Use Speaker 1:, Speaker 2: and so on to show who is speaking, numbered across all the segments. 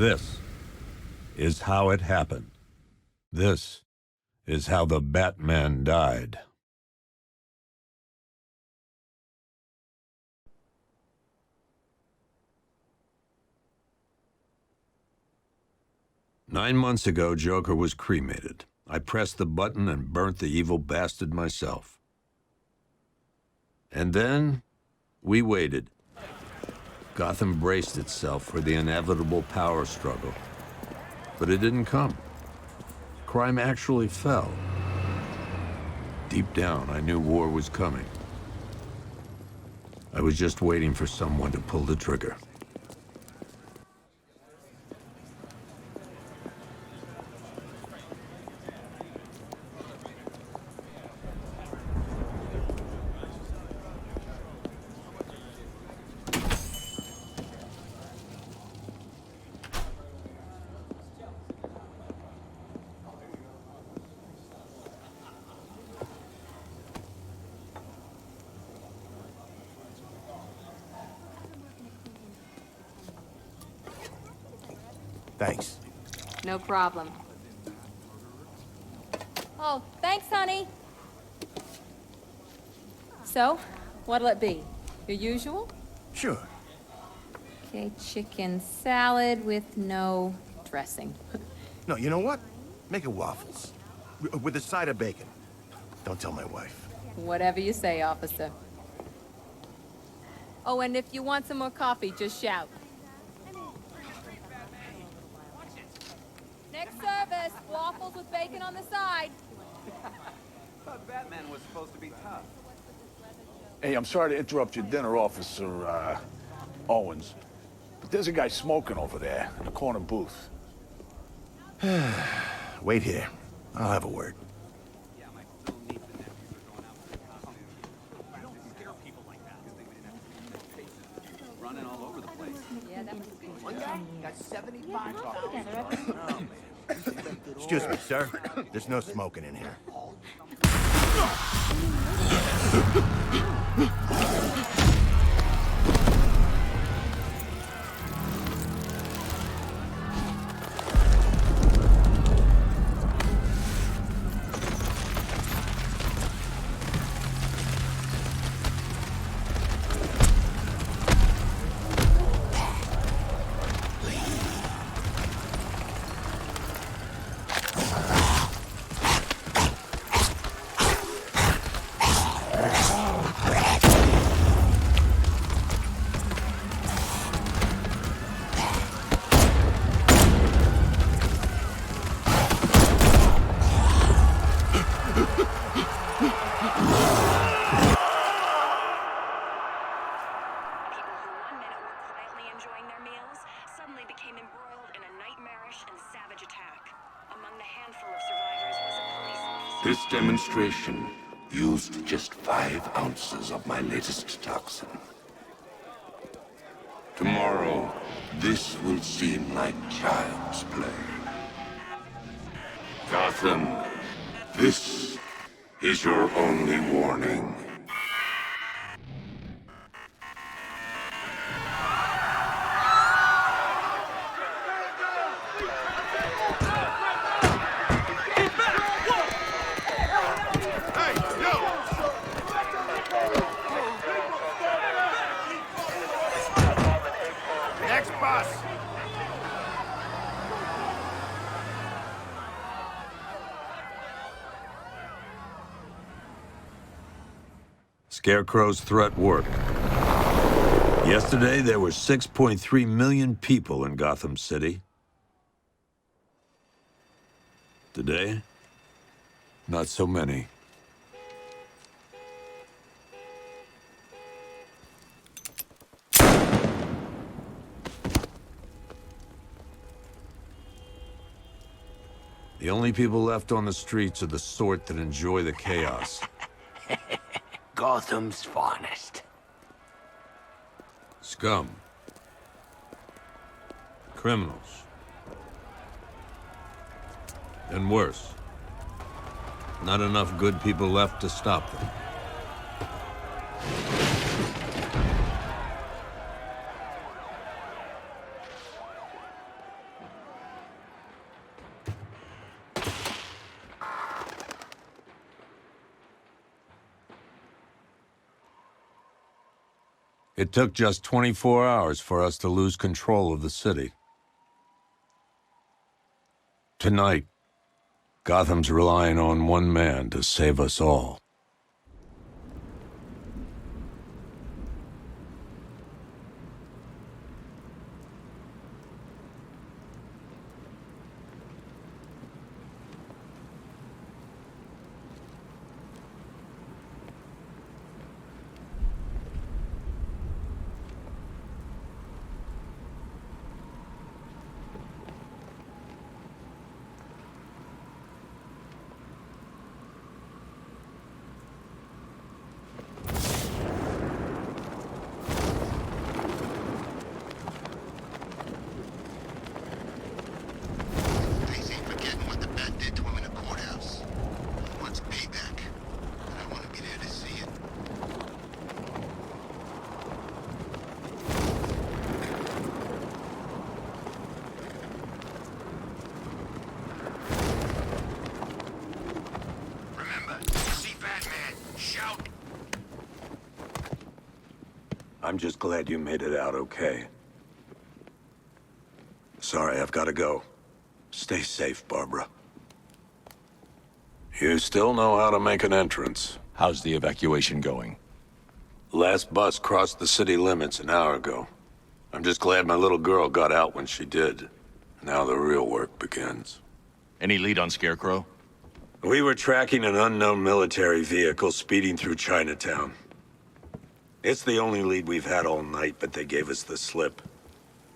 Speaker 1: This is how it happened. This is how the Batman died. "9 months ago, Joker was cremated. I pressed the button and burnt the evil bastard myself. And then, we waited. Gotham braced itself for the inevitable power struggle. But it didn't come. Crime actually fell. Deep down, I knew war was coming. I was just waiting for someone to pull the trigger.
Speaker 2: Thanks.
Speaker 3: No problem. Oh, thanks, honey. So, what'll it be? Your usual?
Speaker 2: Sure.
Speaker 3: Okay, chicken salad with no dressing.
Speaker 2: No, you know what? Make it waffles. With a side of bacon. Don't tell my wife.
Speaker 3: Whatever you say, officer. Oh, and if you want some more coffee, just shout. Next service, waffles with bacon on the side.
Speaker 4: Thought Batman was supposed to be tough.
Speaker 5: Hey, I'm sorry to interrupt your dinner, Officer, Owens. But there's a guy smoking over there in the corner booth.
Speaker 2: Wait here. I'll have a word.
Speaker 4: Yeah, my little niece and nephews are going out with the costume. You don't scare people like that. Running all over the place.
Speaker 3: Yeah, that was good.
Speaker 4: One guy got 75,000.
Speaker 2: Excuse me, sir. There's no smoking in here.
Speaker 6: This demonstration used just 5 ounces of my latest toxin. Tomorrow, this will seem like child's play. Gotham, this is your only warning.
Speaker 1: Scarecrow's threat worked. Yesterday, there were 6.3 million people in Gotham City. Today, not so many. The only people left on the streets are the sort that enjoy the chaos.
Speaker 7: Gotham's finest.
Speaker 1: Scum. Criminals. And worse. Not enough good people left to stop them. It took just 24 hours for us to lose control of the city. Tonight, Gotham's relying on one man to save us all. I'm just glad you made it out okay. Sorry, I've got to go. Stay safe, Barbara. You still know how to make an entrance.
Speaker 7: How's the evacuation going?
Speaker 1: Last bus crossed the city limits an hour ago. I'm just glad my little girl got out when she did. Now the real work begins.
Speaker 7: Any lead on Scarecrow?
Speaker 1: We were tracking an unknown military vehicle speeding through Chinatown. It's the only lead we've had all night, but they gave us the slip.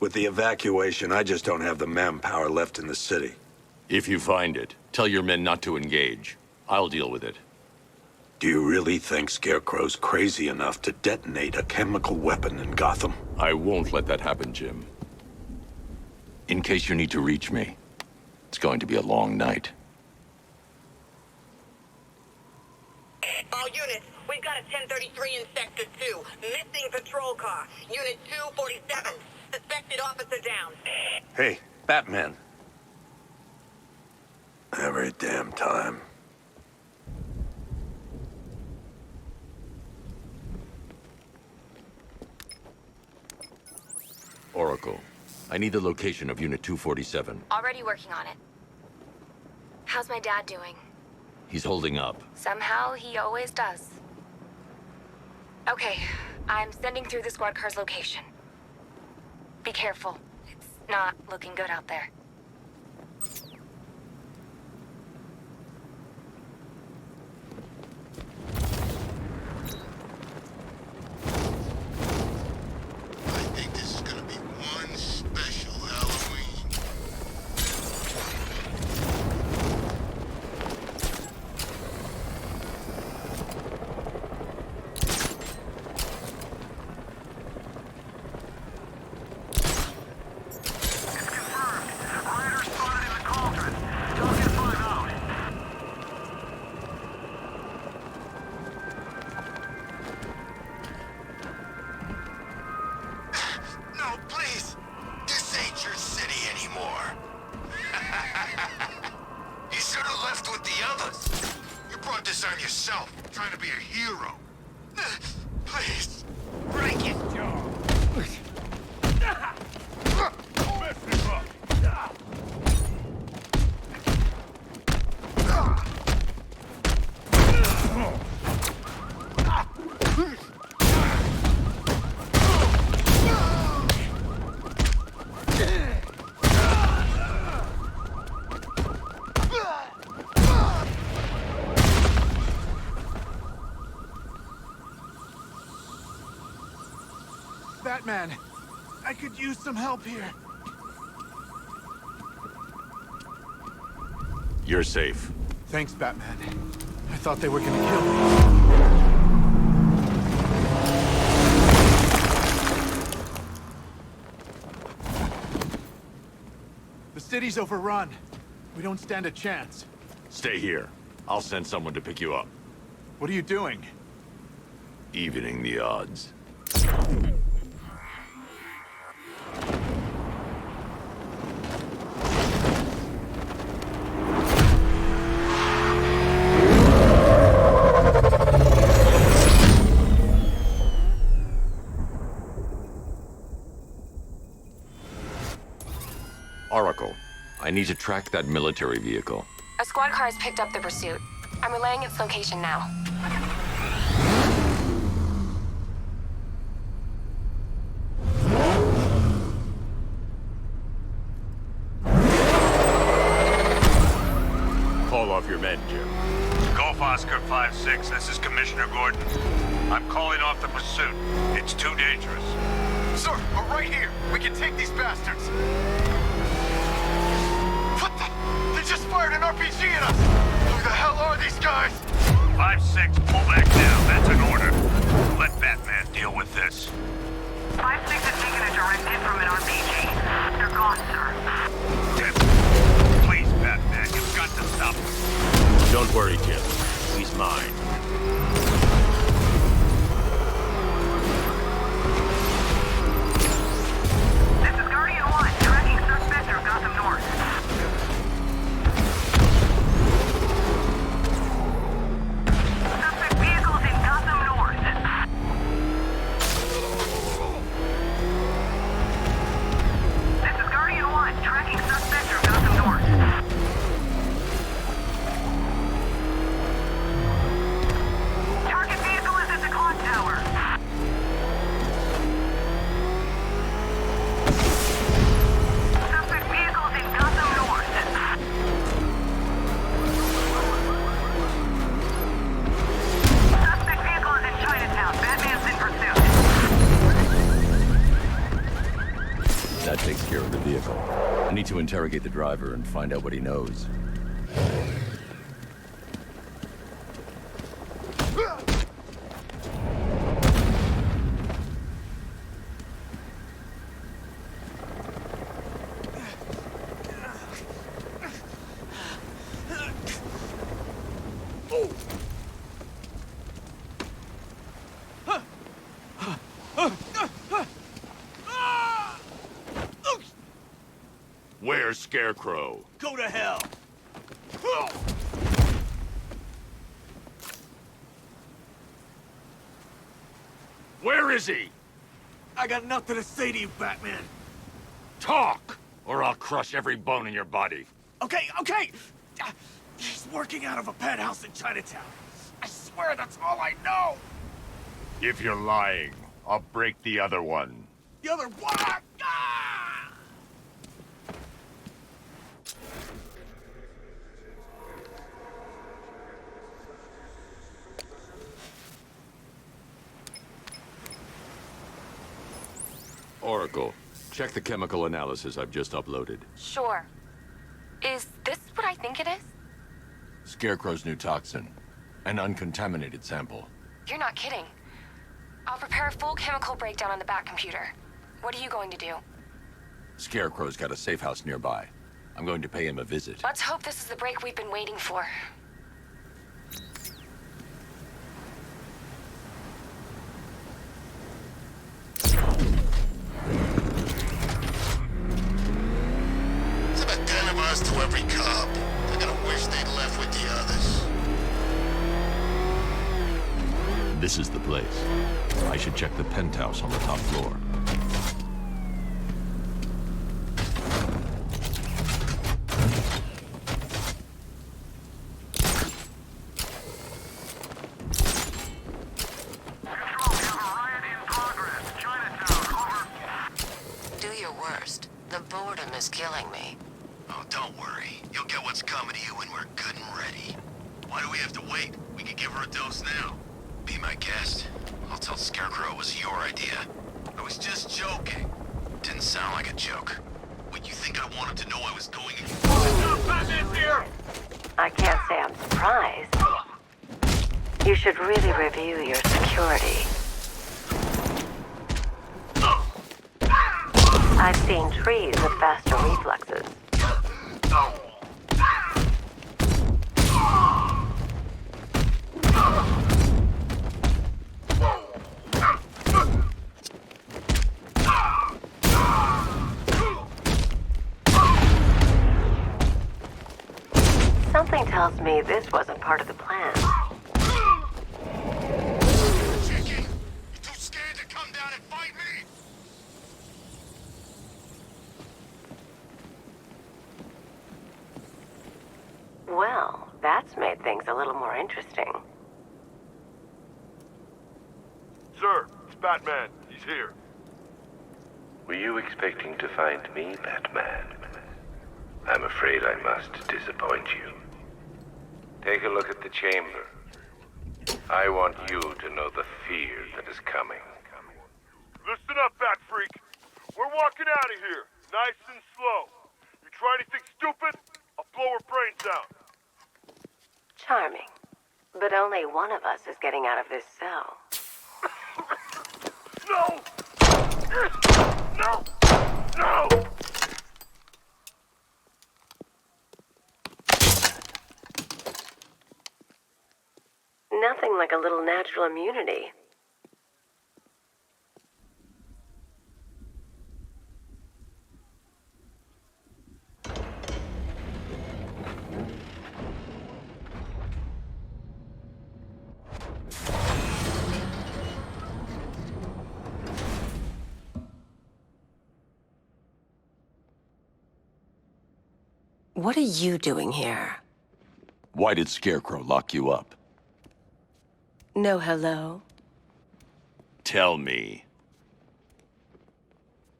Speaker 1: With the evacuation, I just don't have the manpower left in the city.
Speaker 7: If you find it, tell your men not to engage. I'll deal with it.
Speaker 1: Do you really think Scarecrow's crazy enough to detonate a chemical weapon in Gotham?
Speaker 7: I won't let that happen, Jim. In case you need to reach me, it's going to be a long night.
Speaker 8: All units, we've got a 1033 in Sector 2. Missing patrol car. Unit 247. Suspected officer down.
Speaker 1: Hey, Batman. Every damn time.
Speaker 7: Oracle, I need the location of Unit 247.
Speaker 9: Already working on it. How's my dad doing?
Speaker 7: He's holding up.
Speaker 9: Somehow, he always does. Okay, I'm sending through the squad car's location. Be careful. It's not looking good out there.
Speaker 6: I think this is gonna be one special Halloween. No, please! This ain't your city anymore. You should have left with the others. You brought this on yourself, trying to be a hero. Please, break it, Joe.
Speaker 2: Batman, I could use some help here.
Speaker 7: You're safe.
Speaker 2: Thanks, Batman. I thought they were gonna kill me. The city's overrun. We don't stand a chance.
Speaker 7: Stay here. I'll send someone to pick you up.
Speaker 2: What are you doing?
Speaker 7: Evening the odds. need to track that military vehicle.
Speaker 9: A squad car has picked up the pursuit. I'm relaying its location now.
Speaker 7: Call off your men, Jim.
Speaker 10: Golf Oscar 5-6, this is Commissioner Gordon. I'm calling off the pursuit. It's too dangerous.
Speaker 6: Sir, we're right here. We can take these bastards. What the? They just fired an RPG at us. Who the hell are these guys?
Speaker 10: 5-6, pull back now. That's an order. Let Batman deal with this.
Speaker 8: 5-6 has taken a direct hit from an RPG. They're gone, sir.
Speaker 10: Jim, please, Batman, you've got to stop him.
Speaker 11: Don't worry, Jim. He's mine.
Speaker 8: This is Guardian 1, tracking suspect through Gotham North. Suspect vehicles in Gotham North. This is Guardian 1, tracking suspect through Gotham North. Target vehicle is at the clock tower. Suspect vehicles in Gotham North. Suspect vehicle is in Chinatown. Batman's in pursuit.
Speaker 7: That takes care of the vehicle. I need to interrogate the driver and find out what he knows.
Speaker 11: Where's Scarecrow?
Speaker 10: Go to hell.
Speaker 11: Where is he?
Speaker 10: I got nothing to say to you, Batman.
Speaker 11: Talk, or I'll crush every bone in your body.
Speaker 10: Okay. He's working out of a penthouse in Chinatown. I swear that's all I know.
Speaker 11: If you're lying, I'll break the other one.
Speaker 10: The other what? Ah!
Speaker 7: Oracle, check the chemical analysis I've just uploaded.
Speaker 9: Sure. Is this what I think it is?
Speaker 7: Scarecrow's new toxin. An uncontaminated sample.
Speaker 9: You're not kidding. I'll prepare a full chemical breakdown on the back computer. What are you going to do?
Speaker 7: Scarecrow's got a safe house nearby. I'm going to pay him a visit.
Speaker 9: Let's hope this is the break we've been waiting for.
Speaker 6: It's about 10 of us to every cop. They're gonna wish they'd left with the others.
Speaker 1: This is the place. I should check the penthouse on the top floor.
Speaker 12: Do your worst. The boredom is killing me.
Speaker 6: Oh, don't worry. You'll get what's coming to you when we're good and ready. Why do we have to wait? We could give her a dose now. Be my guest. I'll tell Scarecrow it was your idea. I was just joking. Didn't sound like a joke. What, you think I wanted to know I was going in?
Speaker 10: Batman's here!
Speaker 12: I can't say I'm surprised. You should really review your security. I've seen trees with faster reflexes. Something tells me this wasn't part of the plan.
Speaker 6: Chicken! You too scared to come down and fight me?
Speaker 12: Well, that's made things a little more interesting.
Speaker 11: Sir, it's Batman. He's here.
Speaker 13: Were you expecting to find me, Batman? I'm afraid I must disappoint you. Take a look at the chamber. I want you to know the fear that is coming.
Speaker 11: Listen up, Bat Freak. We're walking out of here, nice and slow. You try anything stupid, I'll blow her brains out.
Speaker 12: Charming. But only one of us is getting out of this cell.
Speaker 11: No! No! No!
Speaker 12: Nothing like a little natural immunity. What are you doing here?
Speaker 7: Why did Scarecrow lock you up?
Speaker 12: No hello?
Speaker 7: Tell me.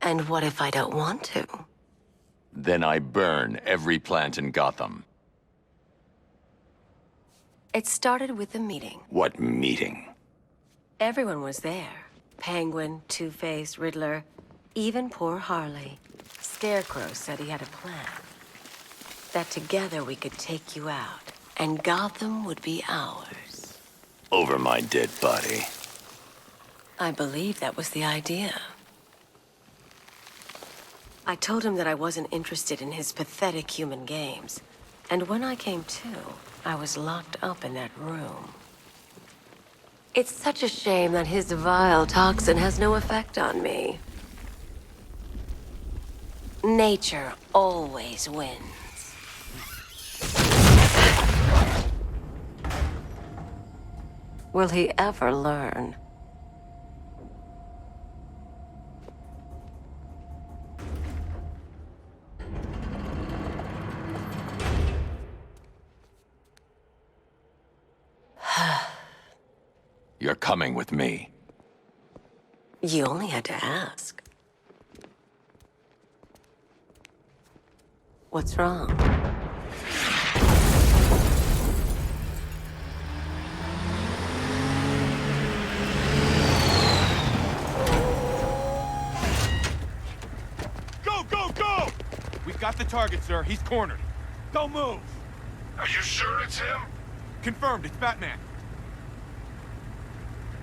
Speaker 12: And what if I don't want to?
Speaker 7: Then I burn every plant in Gotham.
Speaker 12: It started with a meeting.
Speaker 7: What meeting?
Speaker 12: Everyone was there. Penguin, Two-Face, Riddler, even poor Harley. Scarecrow said he had a plan. That together we could take you out, and Gotham would be ours.
Speaker 7: Over my dead body.
Speaker 12: I believe that was the idea. I told him that I wasn't interested in his pathetic human games. And when I came to, I was locked up in that room. It's such a shame that his vile toxin has no effect on me. Nature always wins. Will he ever learn?
Speaker 7: You're coming with me.
Speaker 12: You only had to ask. What's wrong?
Speaker 10: Go! We've got the target, sir. He's cornered. Don't move!
Speaker 11: Are you sure it's him?
Speaker 10: Confirmed, it's Batman.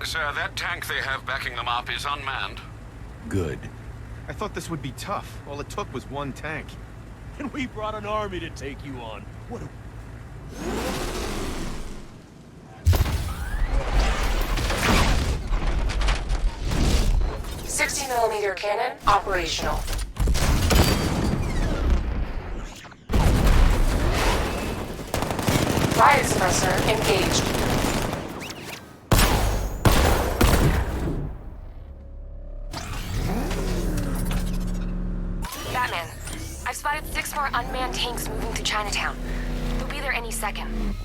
Speaker 14: Sir, that tank they have backing them up is unmanned.
Speaker 7: Good.
Speaker 2: I thought this would be tough. All it took was one tank.
Speaker 10: And we brought an army to take you on. What a...
Speaker 9: 60mm cannon operational. Riot suppressor engaged. Batman, I've spotted 6 more unmanned tanks moving to Chinatown. They'll be there any second.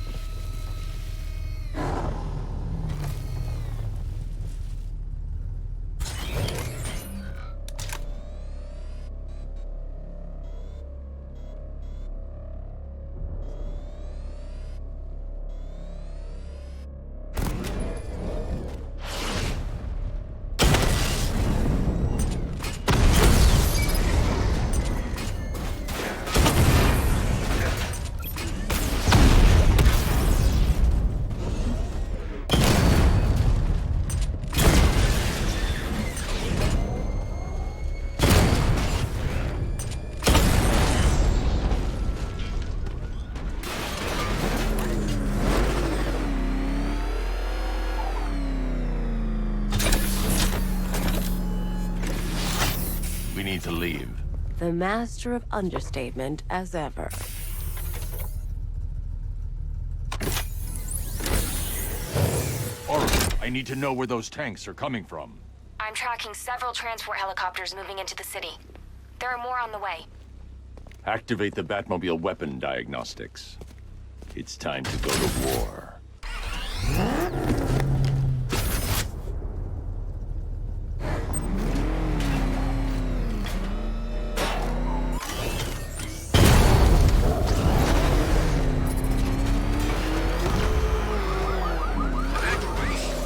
Speaker 7: We need to leave.
Speaker 12: The master of understatement as ever.
Speaker 7: All right, I need to know where those tanks are coming from.
Speaker 9: I'm tracking several transport helicopters moving into the city. There are more on the way.
Speaker 7: Activate the Batmobile weapon diagnostics. It's time to go to war.
Speaker 6: Evacuation?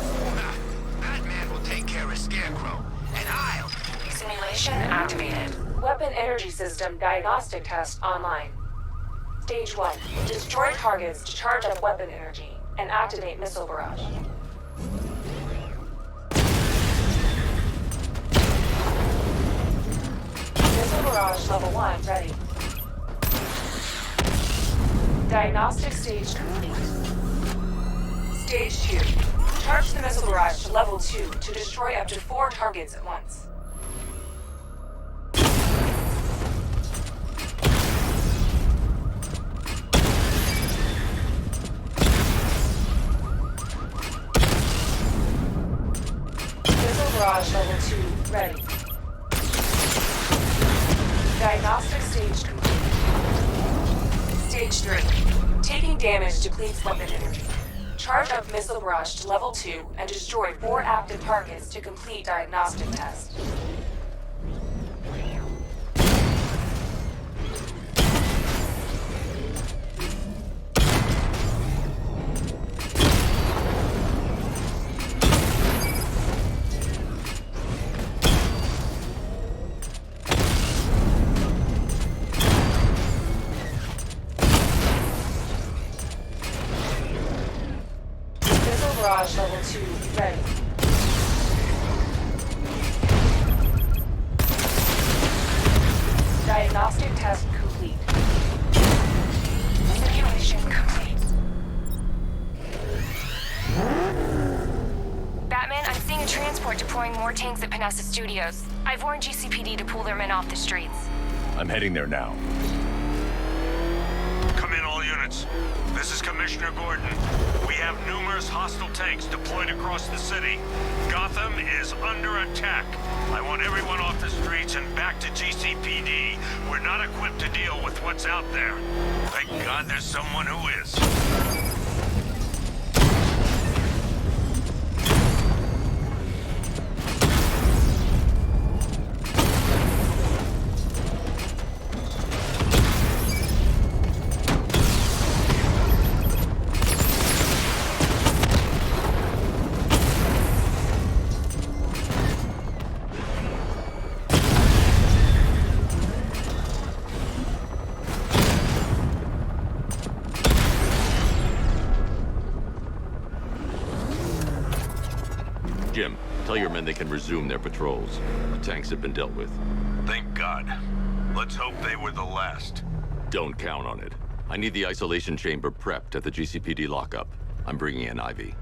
Speaker 6: Batman will take care of Scarecrow, and I'll...
Speaker 9: Simulation activated. Weapon energy system diagnostic test online. Stage 1. Destroy targets to charge up weapon energy and activate missile barrage. Missile barrage level 1 ready. Diagnostic stage complete. Stage 2. Charge the missile barrage to level 2 to destroy up to 4 targets at once. Barrage level 2 ready. Diagnostic stage complete. Stage 3. Taking damage depletes weapon energy. Charge up missile barrage to level 2 and destroy 4 active targets to complete diagnostic test. Barrage level 2 ready. Diagnostic test complete. Simulation complete. Batman, I'm seeing a transport deploying more tanks at Panessa Studios. I've warned GCPD to pull their men off the streets.
Speaker 7: I'm heading there now.
Speaker 11: Come in, all units. This is Commissioner Gordon. We have numerous hostile tanks deployed across the city. Gotham is under attack. I want everyone off the streets and back to GCPD. We're not equipped to deal with what's out there. Thank God there's someone who is.
Speaker 7: Jim, tell your men they can resume their patrols. The tanks have been dealt with.
Speaker 11: Thank God. Let's hope they were the last.
Speaker 7: Don't count on it. I need the isolation chamber prepped at the GCPD lockup. I'm bringing in Ivy.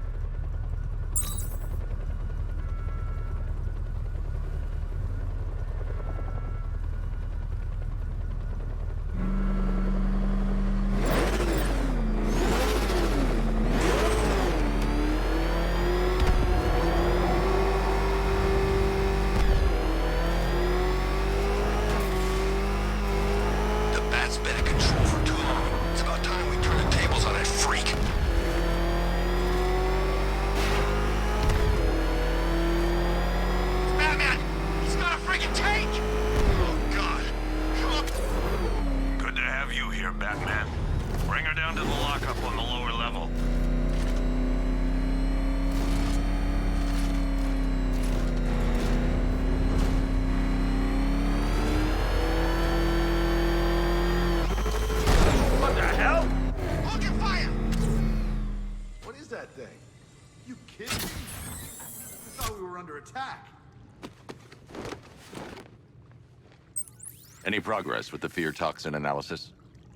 Speaker 7: Any progress with the fear toxin analysis?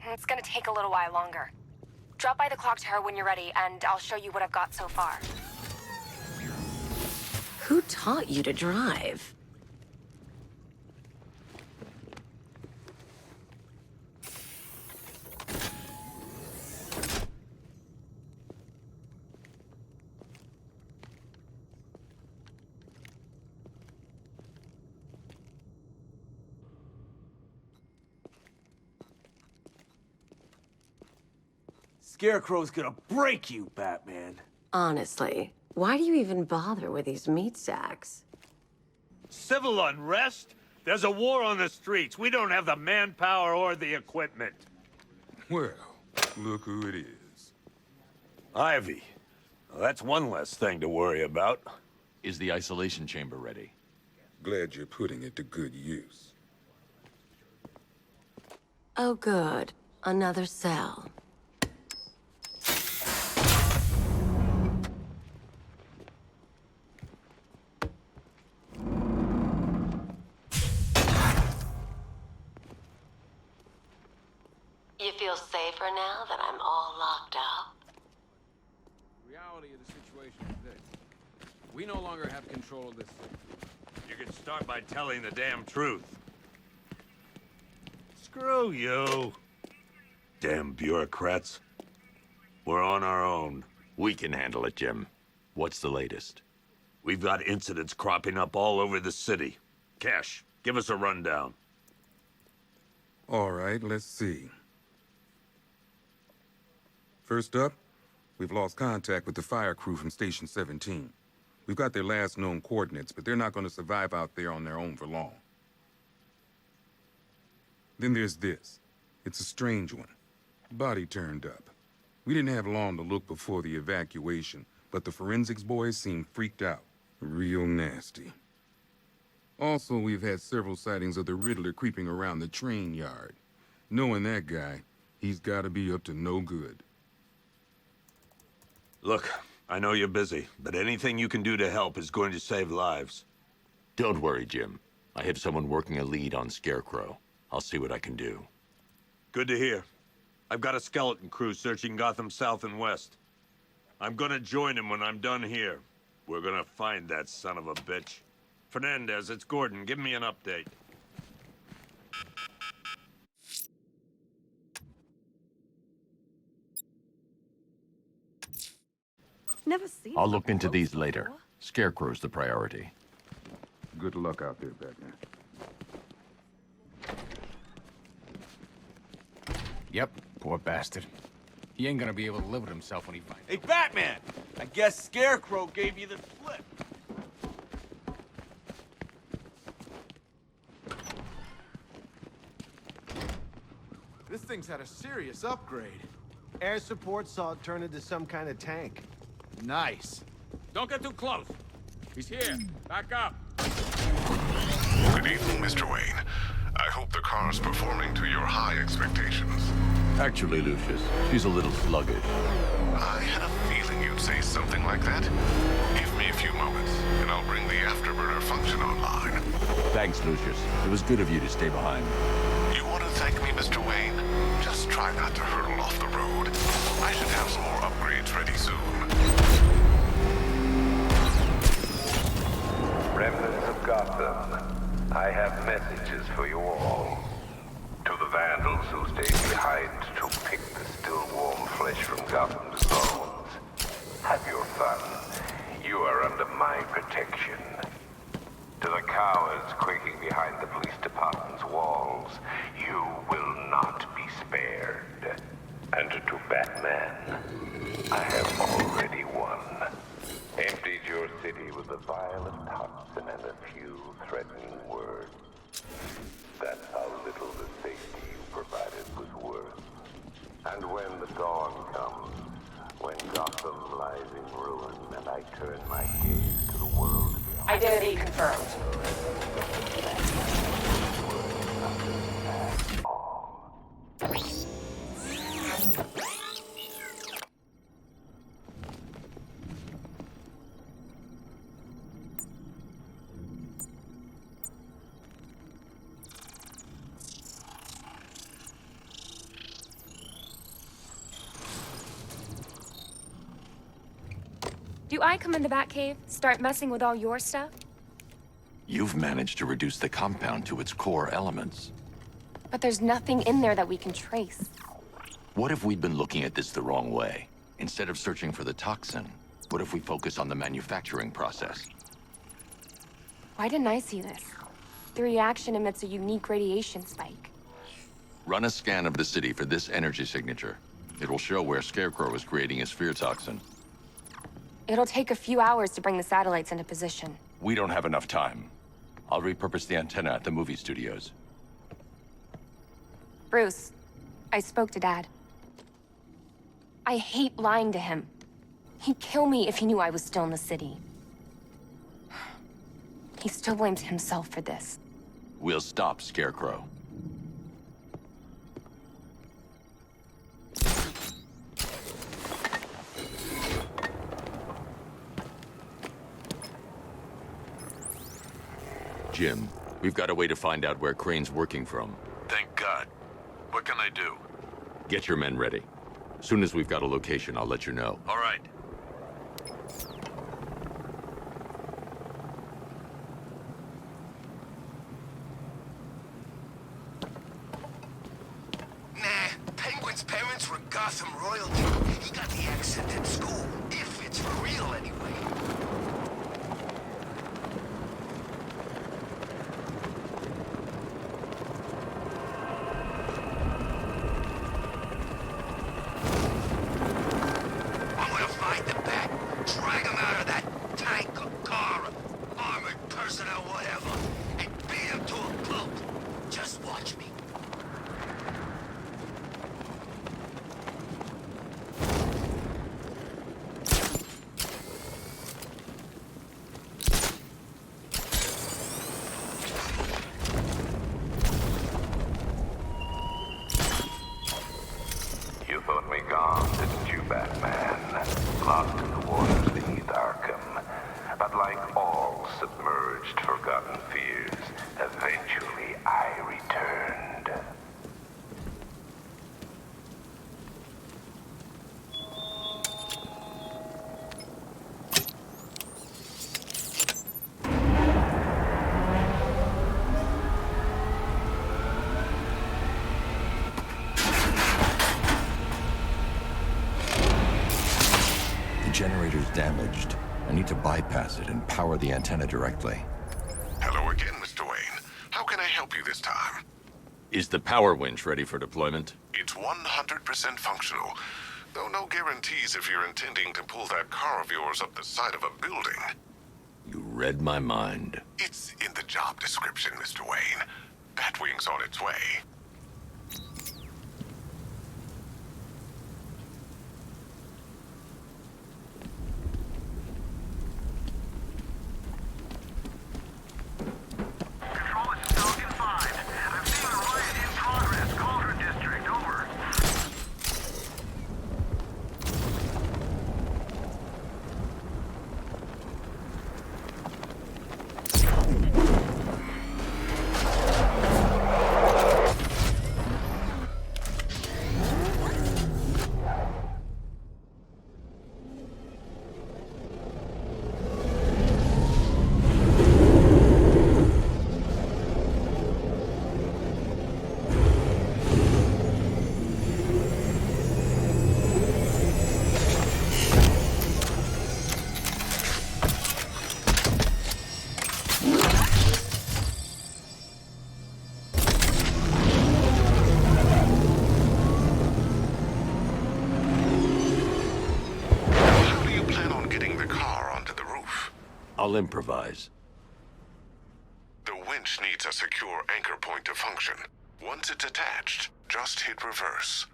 Speaker 9: It's gonna take a little while longer. Drop by the clock tower when you're ready, and I'll show you what I've got so far.
Speaker 12: Who taught you to drive?
Speaker 10: Scarecrow's gonna break you, Batman.
Speaker 12: Honestly, why do you even bother with these meat sacks?
Speaker 11: Civil unrest? There's a war on the streets. We don't have the manpower or the equipment.
Speaker 15: Well, look who it is.
Speaker 11: Ivy. Well, that's one less thing to worry about.
Speaker 7: Is the isolation chamber ready?
Speaker 15: Glad you're putting it to good use.
Speaker 12: Oh, good. Another cell. You feel safer now that I'm all locked up?
Speaker 4: The reality of the situation is this. We no longer have control of this city.
Speaker 11: You can start by telling the damn truth. Screw you. Damn bureaucrats. We're on our own.
Speaker 7: We can handle it, Jim. What's the latest?
Speaker 11: We've got incidents cropping up all over the city. Cash, give us a rundown.
Speaker 15: All right, let's see. First up, we've lost contact with the fire crew from Station 17. We've got their last known coordinates, but they're not going to survive out there on their own for long. Then there's this. It's a strange one. Body turned up. We didn't have long to look before the evacuation, but the forensics boys seemed freaked out. Real nasty. Also, we've had several sightings of the Riddler creeping around the train yard. Knowing that guy, he's got to be up to no good.
Speaker 11: Look, I know you're busy, but anything you can do to help is going to save lives.
Speaker 7: Don't worry, Jim. I have someone working a lead on Scarecrow. I'll see what I can do.
Speaker 11: Good to hear. I've got a skeleton crew searching Gotham South and West. I'm gonna join him when I'm done here. We're gonna find that son of a bitch. Fernandez, it's Gordon. Give me an update.
Speaker 12: Never seen
Speaker 7: I'll look into these later. Scarecrow's the priority.
Speaker 15: Good luck out there, Batman.
Speaker 4: Yep, poor bastard. He ain't gonna be able to live with himself when he finds out.
Speaker 10: Hey, Batman! I guess Scarecrow gave you the slip.
Speaker 2: This thing's had a serious upgrade. Air support saw it turn into some kind of tank.
Speaker 10: Nice.
Speaker 11: Don't get too close. He's here. Back up.
Speaker 16: Good evening, Mr. Wayne. I hope the car's performing to your high expectations.
Speaker 7: Actually, Lucius, she's a little sluggish.
Speaker 16: I had a feeling you'd say something like that. Give me a few moments, and I'll bring the afterburner function online.
Speaker 7: Thanks, Lucius. It was good of you to stay behind.
Speaker 16: You want to thank me, Mr. Wayne? Just try not to hurtle off the road. I should have some more upgrades ready soon.
Speaker 13: Remnants of Gotham, I have messages for you all. To the vandals who stayed behind to pick the still warm flesh from Gotham's bones, have your fun. You are under my protection. To the cowards quaking behind the police department's walls, you will not be spared. And to Batman, I have already won. Emptied your city with a violent toxin and a few threatening words. That's how little the safety you provided was worth. And when the dawn comes, when Gotham lies in ruin and I turn my gaze to the world beyond...
Speaker 9: Identity confirmed.
Speaker 17: Do I come in the Batcave, start messing with all your stuff?
Speaker 7: You've managed to reduce the compound to its core elements.
Speaker 17: But there's nothing in there that we can trace.
Speaker 7: What if we'd been looking at this the wrong way? Instead of searching for the toxin, what if we focus on the manufacturing process?
Speaker 17: Why didn't I see this? The reaction emits a unique radiation spike.
Speaker 7: Run a scan of the city for this energy signature. It'll show where Scarecrow is creating his fear toxin.
Speaker 17: It'll take a few hours to bring the satellites into position.
Speaker 7: We don't have enough time. I'll repurpose the antenna at the movie studios.
Speaker 17: Bruce, I spoke to Dad. I hate lying to him. He'd kill me if he knew I was still in the city. He still blames himself for this.
Speaker 7: We'll stop Scarecrow. Jim, we've got a way to find out where Crane's working from.
Speaker 1: Thank God. What can I do?
Speaker 7: Get your men ready. Soon as we've got a location, I'll let you know.
Speaker 1: All right.
Speaker 6: Nah, Penguin's parents were Gotham royalty. He got the accent in school, if it's for real anyway. I'm gonna find the bat, drag him out of that tank or car, armored person or whatever, and beat him to a pulp. Just watch me.
Speaker 13: You thought me gone, didn't you, Batman? Lost in the waters beneath Arkham. But like all submerged, forgotten fears, eventually I returned.
Speaker 7: The generator's damaged. I need to bypass it and power the antenna directly.
Speaker 16: Hello again, Mr. Wayne. How can I help you this time?
Speaker 7: Is the power winch ready for deployment?
Speaker 16: It's 100% functional, though no guarantees if you're intending to pull that car of yours up the side of a building.
Speaker 7: You read my mind.
Speaker 16: It's in the job description, Mr. Wayne. Batwing's on its way.
Speaker 11: Control is Falcon 5. I'm seeing a riot in progress. Cauldron District, over.
Speaker 16: How do you plan on getting the car onto the roof?
Speaker 7: I'll improvise.
Speaker 16: The winch needs a secure anchor point to function. Once it's attached, just hit reverse.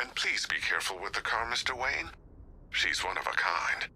Speaker 16: And please be careful with the car, Mr. Wayne. She's one of a kind.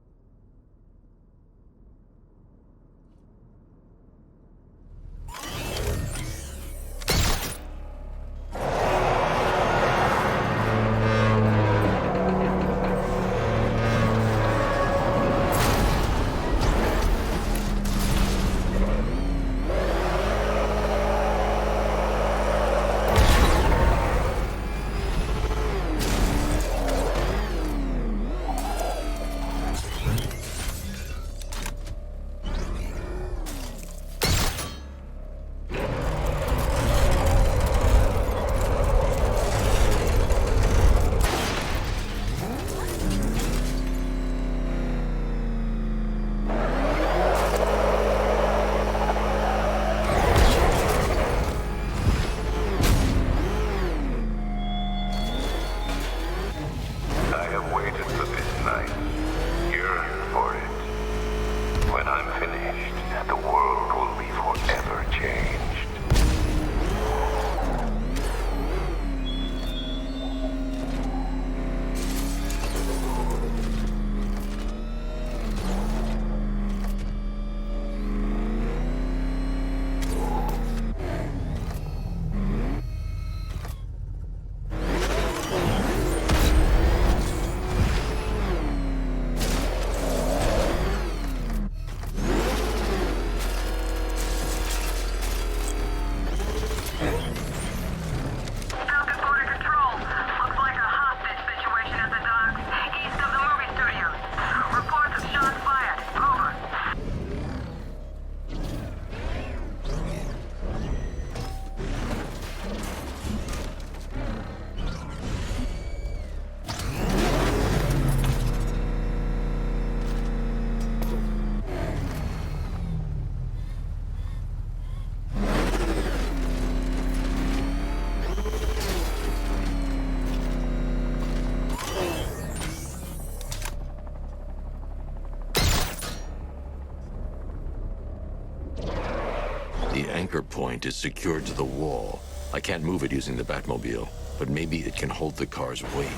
Speaker 7: anchor point is secured to the wall. I can't move it using the Batmobile, but maybe it can hold the car's weight.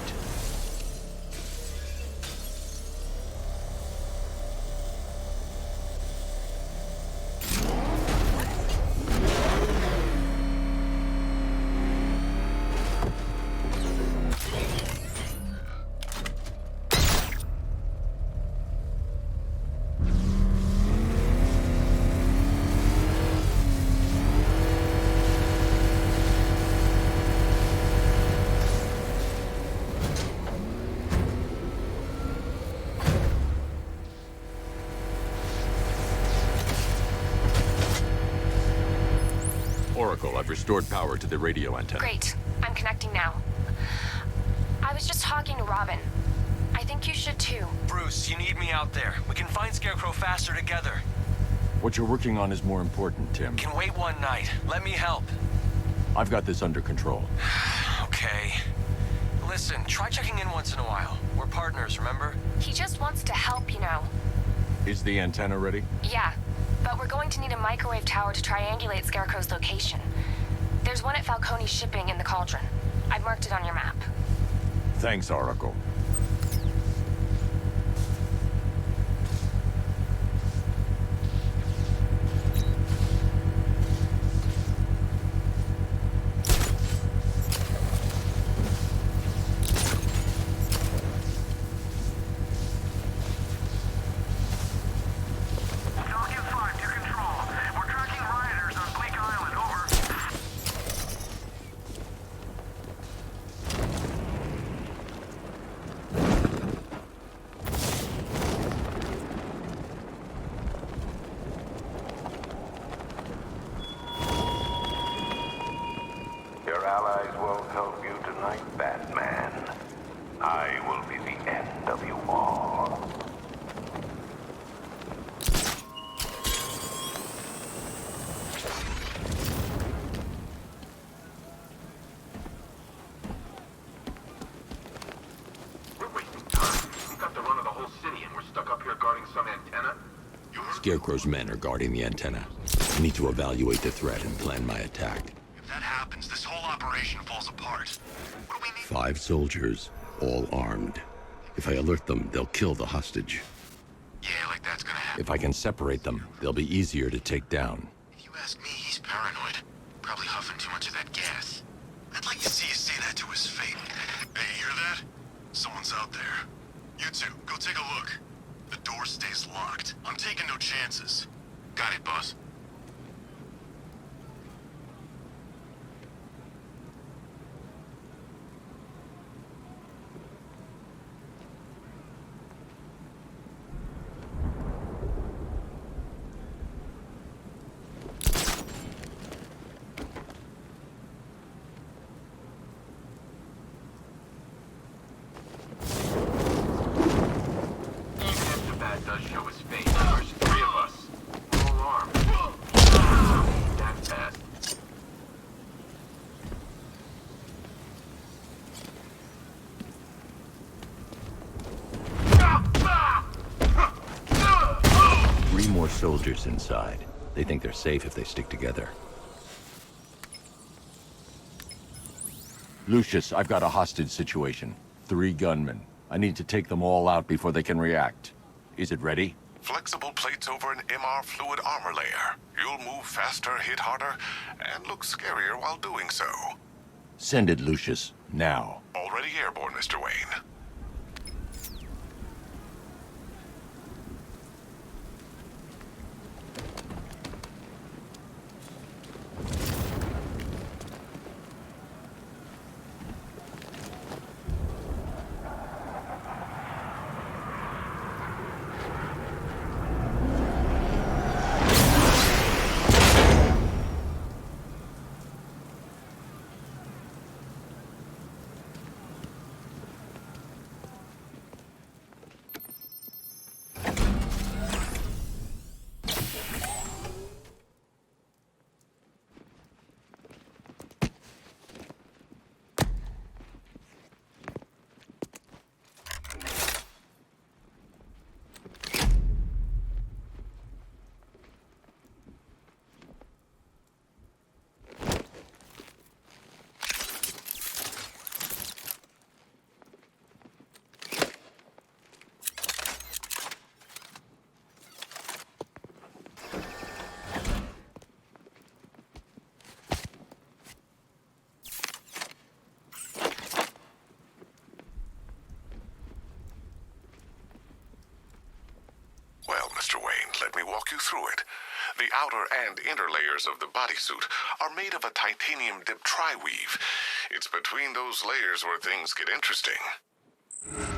Speaker 7: Oracle, I've restored power to the radio antenna.
Speaker 17: Great. I'm connecting now. I was just talking to Robin. I think you should too.
Speaker 10: Bruce, you need me out there. We can find Scarecrow faster together.
Speaker 7: What you're working on is more important, Tim.
Speaker 10: Can wait one night. Let me help.
Speaker 7: I've got this under control.
Speaker 10: Okay. Listen, try checking in once in a while. We're partners, remember?
Speaker 17: He just wants to help, you know.
Speaker 7: Is the antenna ready?
Speaker 17: Yeah, but we're going to need a microwave tower to triangulate Scarecrow's location. There's one at Falcone's shipping in the Cauldron. I've marked it on your map.
Speaker 7: Thanks, Oracle.
Speaker 13: Your allies won't help you tonight, Batman. I will be the end of you all.
Speaker 16: We're wasting time. We've got the run of the whole city and we're stuck up here guarding some antenna.
Speaker 7: Scarecrow's men are guarding the antenna. I need to evaluate the threat and plan my attack.
Speaker 6: If that happens, this whole operation falls apart. What do we need?
Speaker 7: 5 soldiers, all armed. If I alert them, they'll kill the hostage.
Speaker 6: Yeah, like that's gonna happen.
Speaker 7: If I can separate them, they'll be easier to take down.
Speaker 6: If you ask me, he's paranoid. Probably huffing too much of that gas. I'd like to see you say that to his face. Hey, you hear that? Someone's out there. You two, go take a look. The door stays locked. I'm taking no chances. Got it, boss.
Speaker 16: Does show his face. There's 3 of us. All armed. That fast.
Speaker 7: Three more soldiers inside. They think they're safe if they stick together. Lucius, I've got a hostage situation. 3 gunmen. I need to take them all out before they can react. Is it ready?
Speaker 16: Flexible plates over an MR fluid armor layer. You'll move faster, hit harder, and look scarier while doing so.
Speaker 7: Send it, Lucius. Now.
Speaker 16: Already airborne, Mr. Wayne. Mr. Wayne. Let me walk you through it. The outer and inner layers of the bodysuit are made of a titanium-dipped tri-weave. It's between those layers where things get interesting.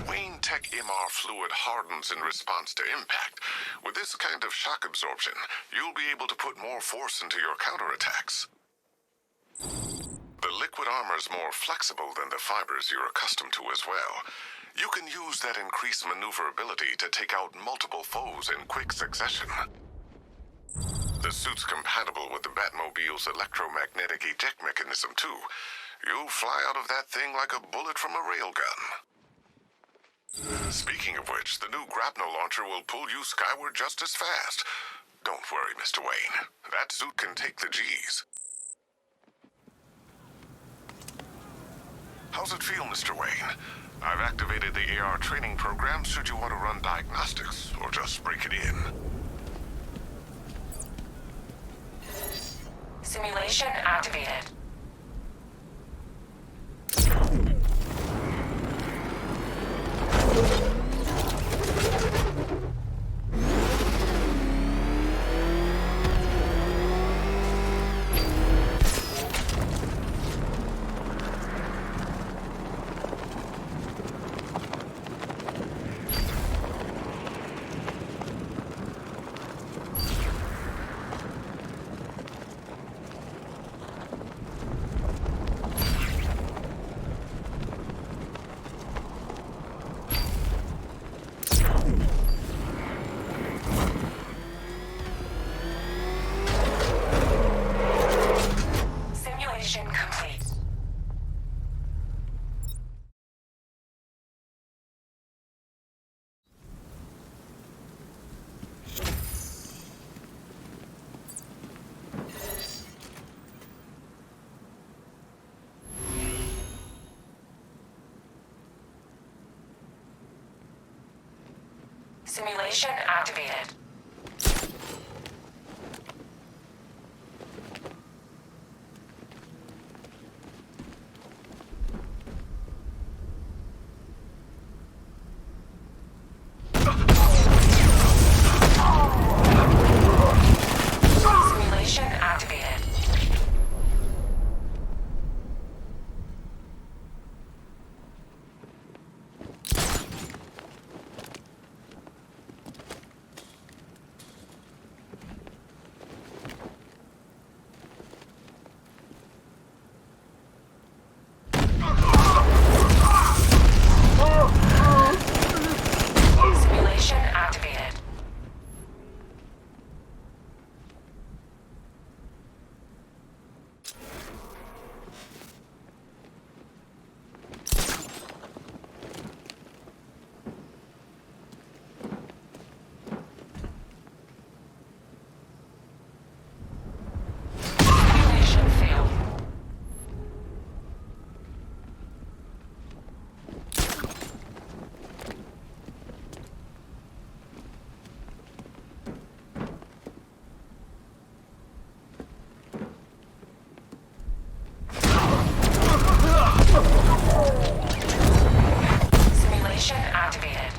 Speaker 16: Wayne Tech MR fluid hardens in response to impact. With this kind of shock absorption, you'll be able to put more force into your counterattacks. The liquid armor's more flexible than the fibers you're accustomed to as well. You can use that increased maneuverability to take out multiple foes in quick succession. The suit's compatible with the Batmobile's electromagnetic eject mechanism, too. You'll fly out of that thing like a bullet from a railgun. Speaking of which, the new grapnel launcher will pull you skyward just as fast. Don't worry, Mr. Wayne. That suit can take the G's. How's it feel, Mr. Wayne? I've activated the AR training program should you want to run diagnostics, or just break it in.
Speaker 9: Simulation activated. Simulation activated. Simulation activated. Simulation activated. Simulation failed. Simulation activated.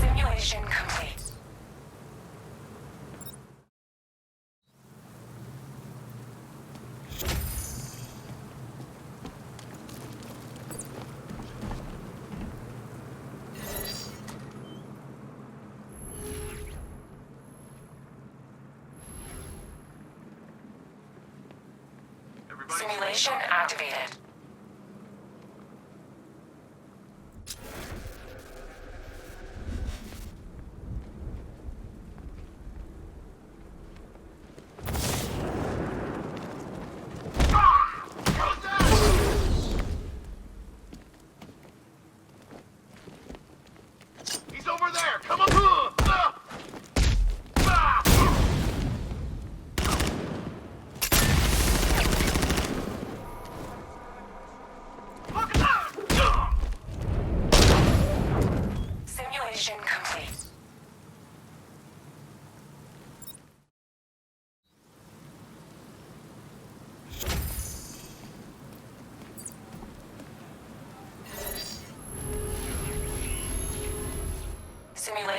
Speaker 9: Simulation complete. Simulation activated.
Speaker 10: He's over there! Come on!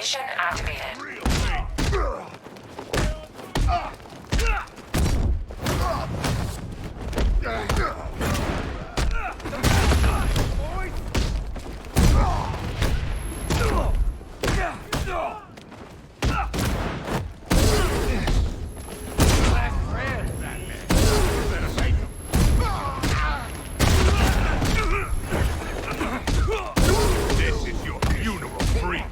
Speaker 9: Simulation activated.
Speaker 10: This is your funeral, freak.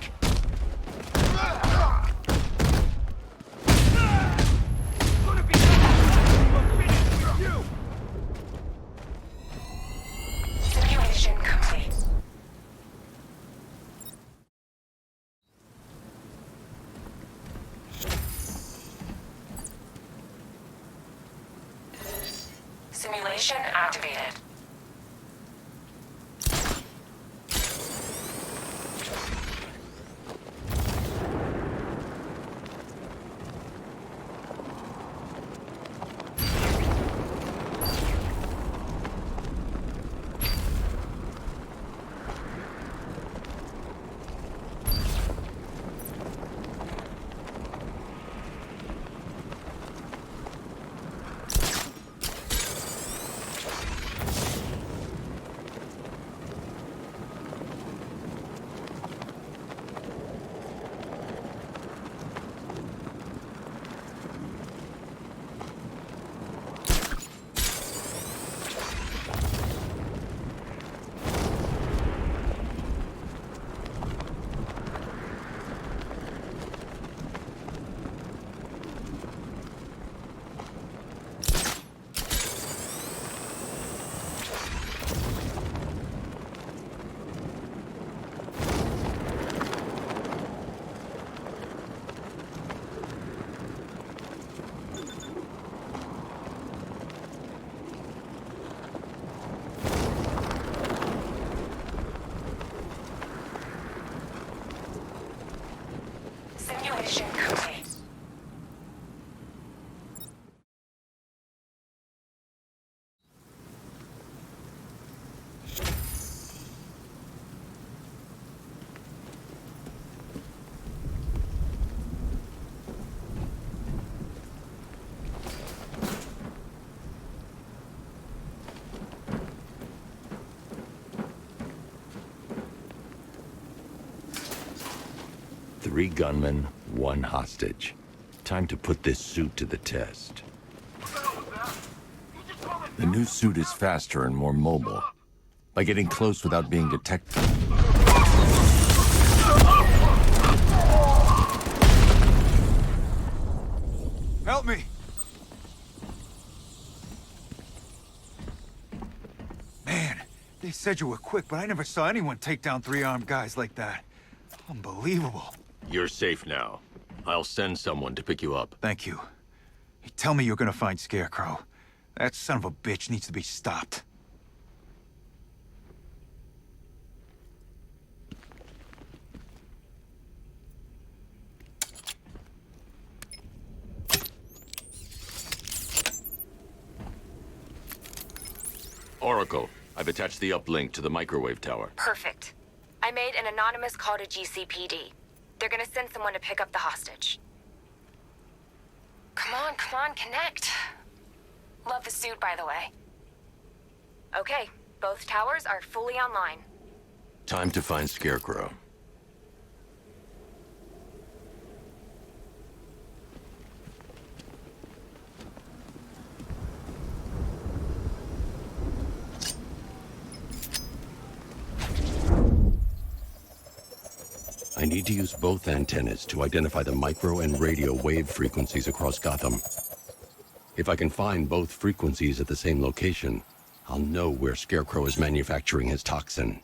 Speaker 9: Simulation complete. Simulation activated. Simulation complete.
Speaker 1: Three gunmen, one hostage. Time to put this suit to the test. The new suit is faster and more mobile. By getting close without being detected.
Speaker 10: Help me! Man, they said you were quick, but I never saw anyone take down three-armed guys like that. Unbelievable.
Speaker 1: You're safe now. I'll send someone to pick you up.
Speaker 10: Thank you. You tell me you're gonna find Scarecrow. That son of a bitch needs to be stopped.
Speaker 1: Oracle, I've attached the uplink to the microwave tower.
Speaker 17: Perfect. I made an anonymous call to GCPD. They're gonna send someone to pick up the hostage. Come on, connect. Love the suit, by the way. Okay, both towers are fully online.
Speaker 1: Time to find Scarecrow. I need to use both antennas to identify the micro and radio wave frequencies across Gotham. If I can find both frequencies at the same location, I'll know where Scarecrow is manufacturing his toxin.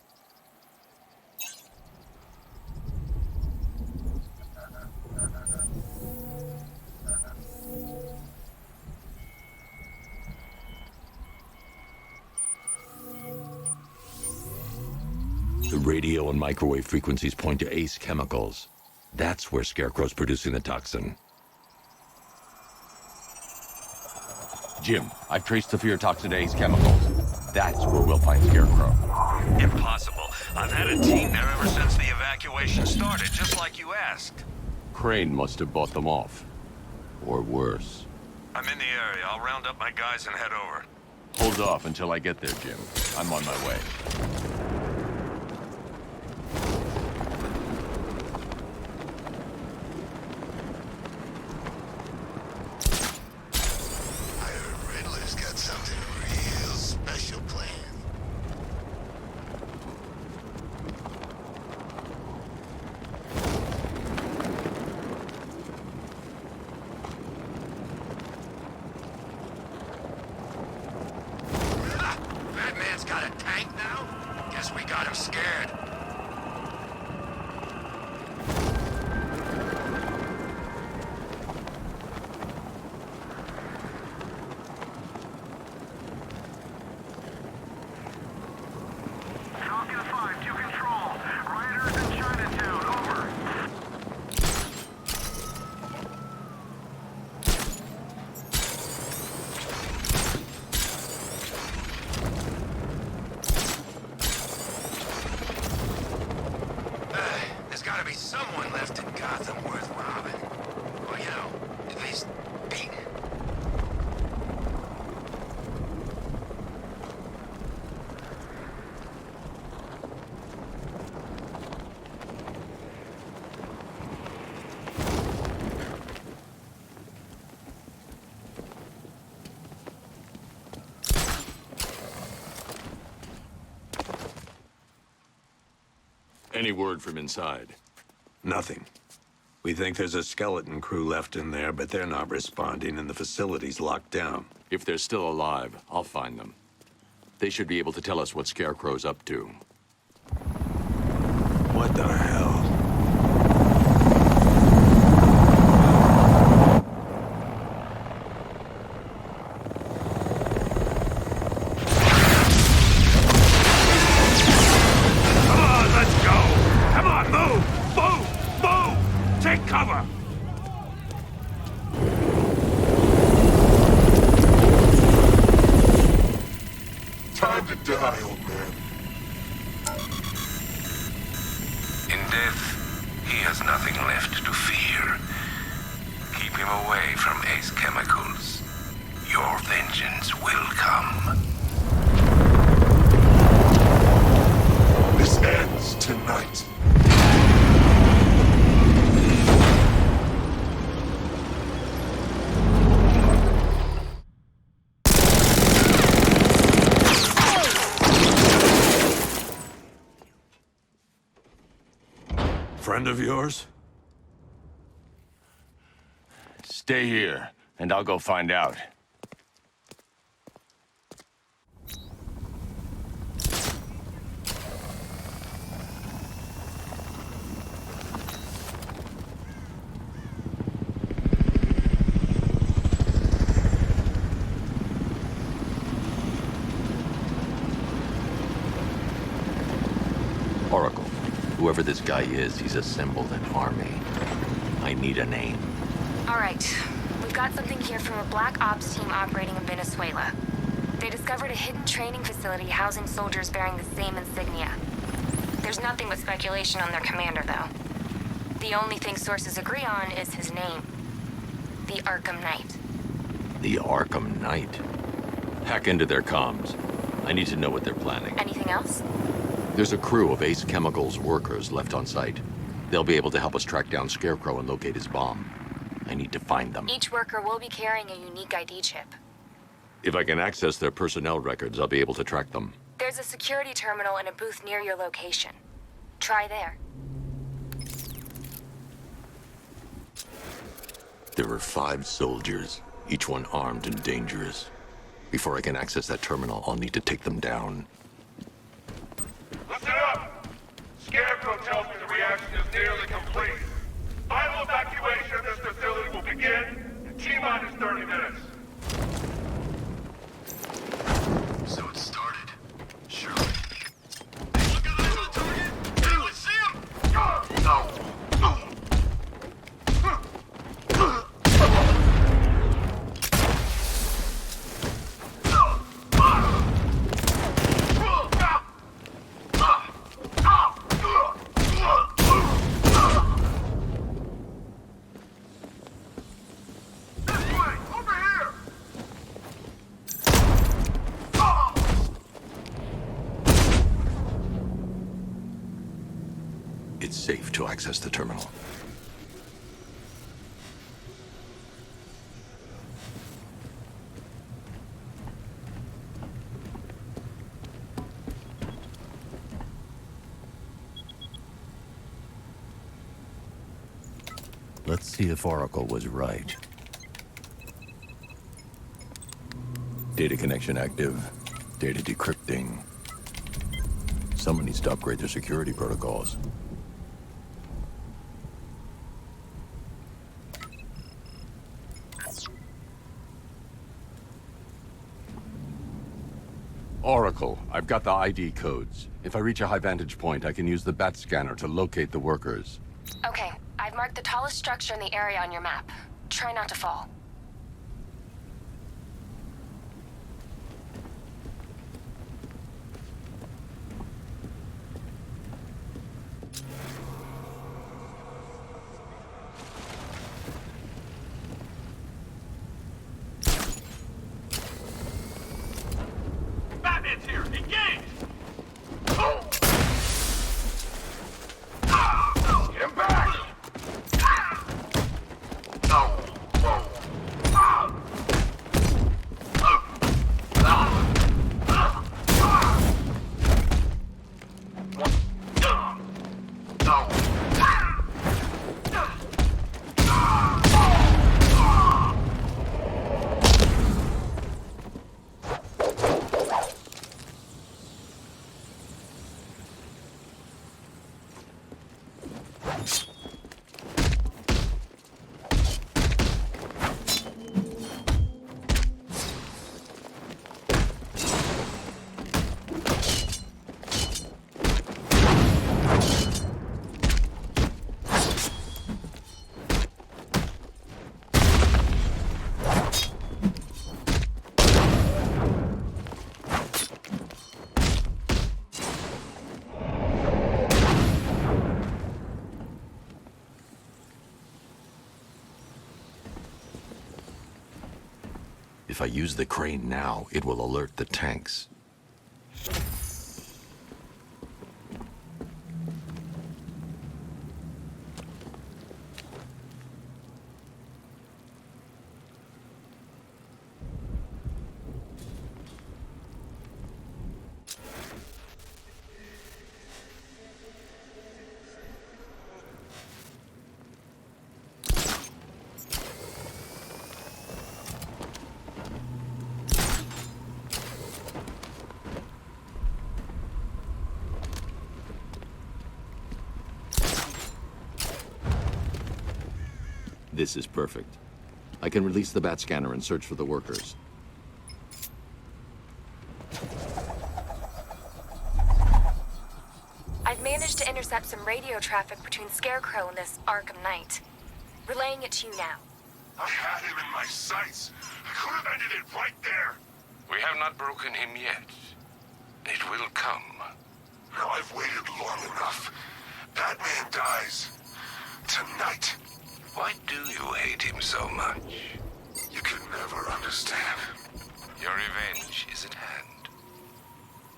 Speaker 1: The radio and microwave frequencies point to ACE chemicals. That's where Scarecrow's producing the toxin. Jim, I've traced the fear toxin to ACE chemicals. That's where we'll find Scarecrow.
Speaker 11: Impossible. I've had a team there ever since the evacuation started, just like you asked.
Speaker 1: Crane must have bought them off. Or worse.
Speaker 11: I'm in the area. I'll round up my guys and head over.
Speaker 1: Hold off until I get there, Jim. I'm on my way.
Speaker 6: I heard Riddler's got something real special planned. Batman's got a tank now? Guess we got him scared.
Speaker 10: Falcon 5 to control. Riders in Chinatown, over.
Speaker 6: There's gotta be someone left in Gotham worth robbing. Or, you know, at least beating.
Speaker 1: Any word from inside?
Speaker 18: Nothing. We think there's a skeleton crew left in there, but they're not responding and the facility's locked down.
Speaker 1: If they're still alive, I'll find them. They should be able to tell us what Scarecrow's up to.
Speaker 18: What the hell?
Speaker 11: Come on, let's go! Come on, move! Move! Move! Take cover!
Speaker 16: Time to die, old man.
Speaker 13: In death, he has nothing left to fear. Keep him away from Ace Chemicals. Your vengeance will come.
Speaker 16: This ends tonight.
Speaker 18: Friend of yours?
Speaker 1: Stay here, and I'll go find out. Oracle, whoever this guy is, he's assembled an army. I need a name.
Speaker 17: All right. We've got something here from a Black Ops team operating in Venezuela. They discovered a hidden training facility housing soldiers bearing the same insignia. There's nothing but speculation on their commander, though. The only thing sources agree on is his name. The Arkham Knight.
Speaker 1: The Arkham Knight? Hack into their comms. I need to know what they're planning.
Speaker 17: Anything else?
Speaker 1: There's a crew of Ace Chemicals workers left on site. They'll be able to help us track down Scarecrow and locate his bomb. I need to find them.
Speaker 17: Each worker will be carrying a unique ID chip.
Speaker 1: If I can access their personnel records, I'll be able to track them.
Speaker 17: There's a security terminal and a booth near your location. Try there.
Speaker 1: There are 5 soldiers, each one armed and dangerous. Before I can access that terminal, I'll need to take them down.
Speaker 10: Listen up! Scarecrow tells me the reaction is nearly complete. Final evacuation of this facility will begin in T-minus 30 minutes.
Speaker 6: So it started. Sure. Look at eyes on the target! Anyone see him? No!
Speaker 7: It's safe to access the terminal.
Speaker 19: Let's see if Oracle was right. Data connection active. Data decrypting. Someone needs to upgrade their security protocols.
Speaker 20: Oracle, I've got the ID codes. If I reach a high vantage point, I can use the bat scanner to locate the workers.
Speaker 17: Okay, I've marked the tallest structure in the area on your map. Try not to fall.
Speaker 10: Batman's here! Engage! Get him back!
Speaker 7: If I use the crane now, it will alert the tanks. This is perfect. I can release the bat scanner and search for the workers.
Speaker 17: I've managed to intercept some radio traffic between Scarecrow and this Arkham Knight. Relaying it to you now.
Speaker 16: I had him in my sights. I could have ended it right there.
Speaker 14: We have not broken him yet. It will come.
Speaker 16: Now I've waited long enough. Batman dies. Tonight.
Speaker 14: Why do you hate him so much?
Speaker 16: You can never understand.
Speaker 14: Your revenge is at hand.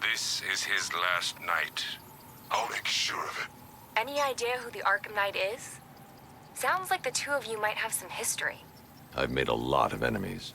Speaker 14: This is his last night.
Speaker 16: I'll make sure of it.
Speaker 17: Any idea who the Arkham Knight is? Sounds like the two of you might have some history.
Speaker 7: I've made a lot of enemies.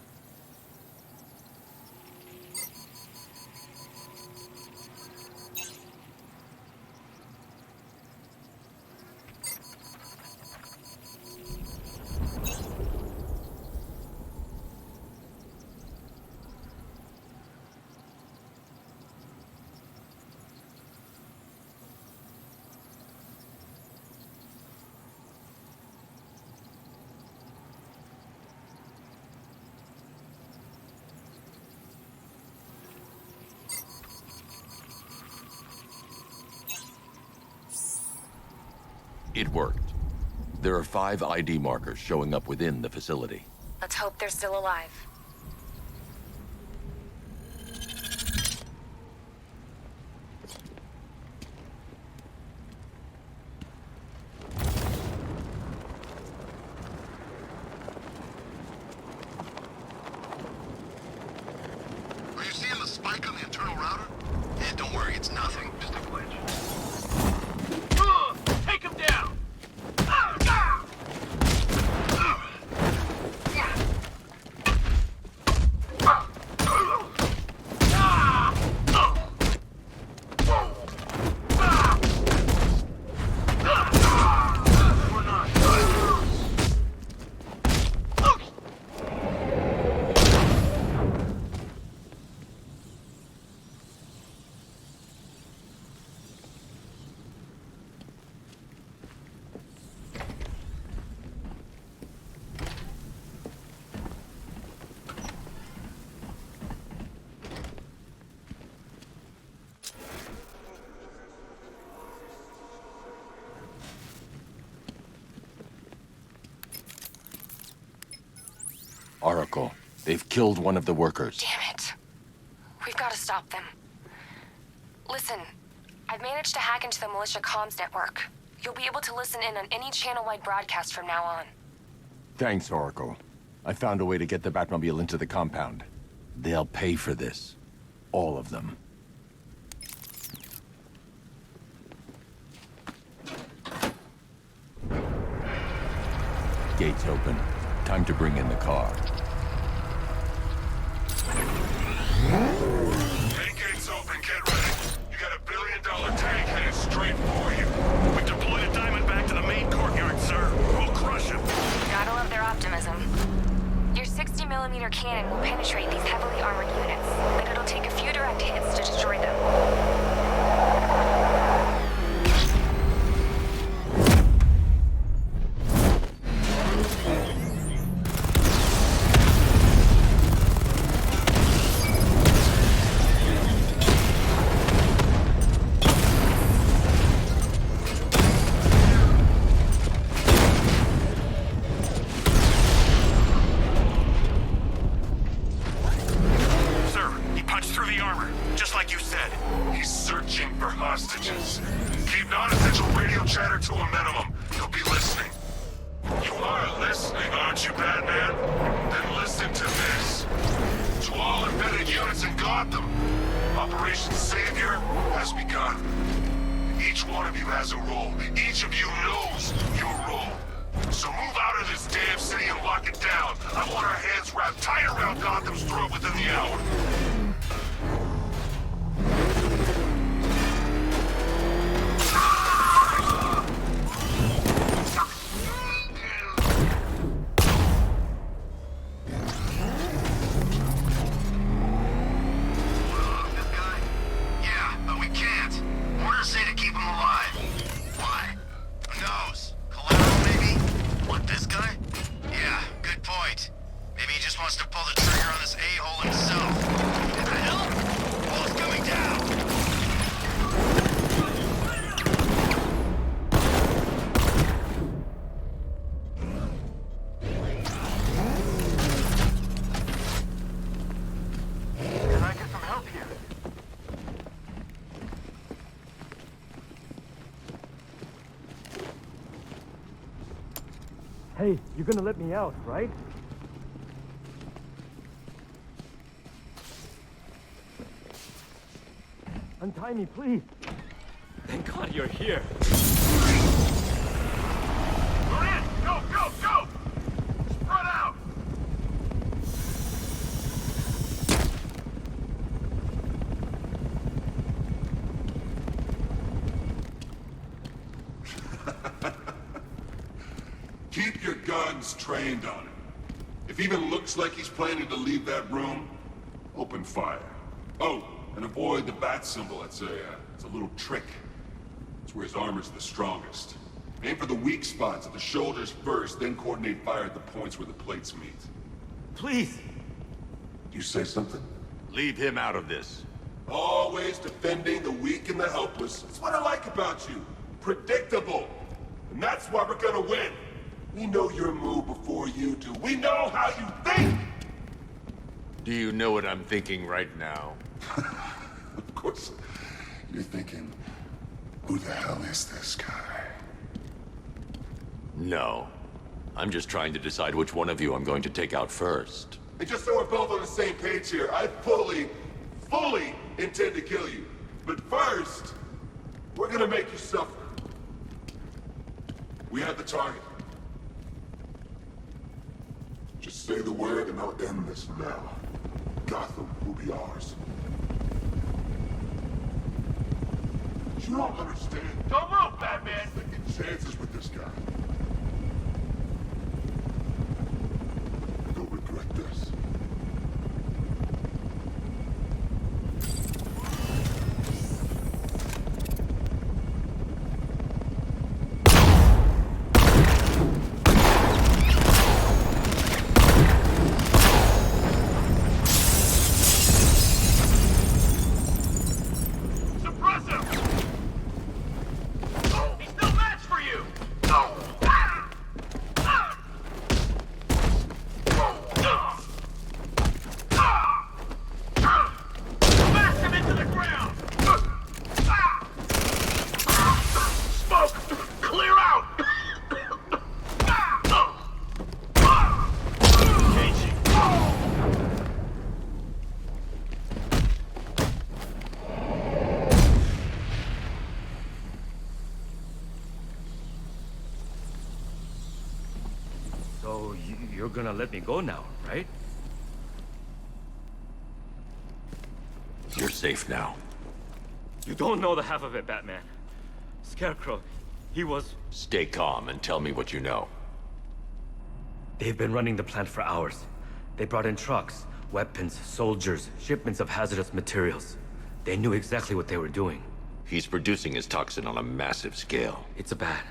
Speaker 7: It worked. There are 5 ID markers showing up within the facility.
Speaker 17: Let's hope they're still alive.
Speaker 6: Are you seeing the spike on the internal router? Don't worry, it's nothing. Just a glitch.
Speaker 10: Take
Speaker 20: Oracle, they've killed one of the workers.
Speaker 17: Damn it. We've got to stop them. Listen, I've managed to hack into the militia comms network. You'll be able to listen in on any channel-wide broadcast from now on.
Speaker 20: Thanks, Oracle. I found a way to get the Batmobile into the compound. They'll pay for this. All of them. Gates open. Time to bring in the car.
Speaker 10: Tank gates open, get ready. You got $1 billion tank headed straight for you.
Speaker 11: We deployed a diamond back to the main courtyard, sir. We'll crush him.
Speaker 17: Gotta love their optimism. Your 60mm cannon will penetrate these heavily armored units, but it'll take a few direct hits to destroy them.
Speaker 10: Keep non-essential radio chatter to a minimum. He'll be listening. You are listening, aren't you, Batman? Then listen to this. To all embedded units in Gotham, Operation Savior has begun. Each one of you has a role. Each of you knows your role. So move out of this damn city and lock it down. I want our hands wrapped tight around Gotham's throat within the hour.
Speaker 21: Hey, you're gonna let me out, right? Untie me, please.
Speaker 22: Thank God you're here.
Speaker 10: We're in! Go, go, go! Spread out!
Speaker 16: Keep your guns trained on him. If he even looks like he's planning to leave that room, open fire. Oh, and avoid the bat symbol. It's a little trick. It's where his armor's the strongest. Aim for the weak spots at the shoulders first, then coordinate fire at the points where the plates meet.
Speaker 21: Please!
Speaker 16: You say something?
Speaker 18: Leave him out of this.
Speaker 16: Always defending the weak and the helpless. That's what I like about you. Predictable. And that's why we're gonna win. We know your move before you do. We know how you think!
Speaker 18: Do you know what I'm thinking right now?
Speaker 16: Of course. You're thinking, who the hell is this guy?
Speaker 18: No. I'm just trying to decide which one of you I'm going to take out first.
Speaker 16: And just so we're both on the same page here, I fully intend to kill you. But first, we're gonna make you suffer. We have the target. Just say the word and I'll end this now. Gotham will be ours. You don't understand.
Speaker 10: Don't move, Batman!
Speaker 16: Taking chances with this guy. You'll regret this.
Speaker 22: You're gonna let me go now, right?
Speaker 7: You're safe now.
Speaker 22: You don't know the half of it, Batman. Scarecrow, he was...
Speaker 7: Stay calm and tell me what you know.
Speaker 22: They've been running the plant for hours. They brought in trucks, weapons, soldiers, shipments of hazardous materials. They knew exactly what they were doing.
Speaker 7: He's producing his toxin on a massive scale.
Speaker 22: It's bad.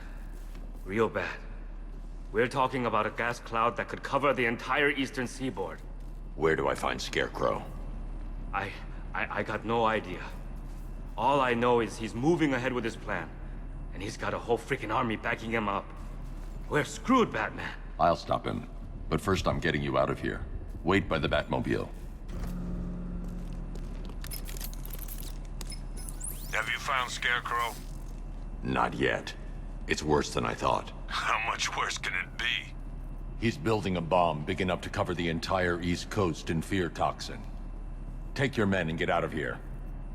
Speaker 22: Real bad. We're talking about a gas cloud that could cover the entire eastern seaboard.
Speaker 7: Where do I find Scarecrow?
Speaker 22: I got no idea. All I know is he's moving ahead with his plan. And he's got a whole freaking army backing him up. We're screwed, Batman.
Speaker 7: I'll stop him. But first I'm getting you out of here. Wait by the Batmobile.
Speaker 11: Have you found Scarecrow?
Speaker 7: Not yet. It's worse than I thought.
Speaker 11: How much worse can it be?
Speaker 7: He's building a bomb big enough to cover the entire East Coast in fear toxin. Take your men and get out of here.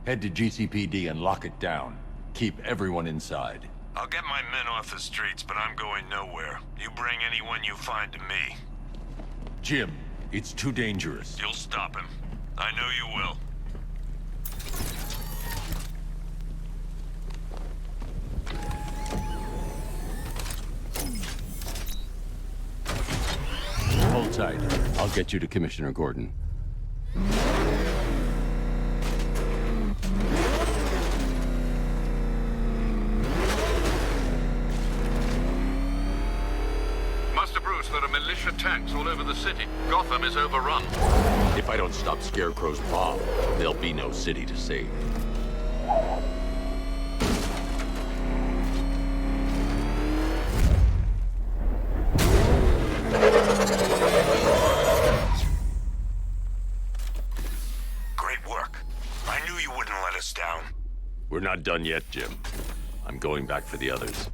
Speaker 7: Head to GCPD and lock it down. Keep everyone inside.
Speaker 11: I'll get my men off the streets, but I'm going nowhere. You bring anyone you find to me.
Speaker 7: Jim, it's too dangerous.
Speaker 11: You'll stop him. I know you will.
Speaker 7: Hold tight. I'll get you to Commissioner Gordon.
Speaker 3: Master Bruce, there are militia tanks all over the city. Gotham is overrun.
Speaker 7: If I don't stop Scarecrow's bomb, there'll be no city to save.
Speaker 11: Great work. I knew you wouldn't let us down.
Speaker 7: We're not done yet, Jim. I'm going back for the others.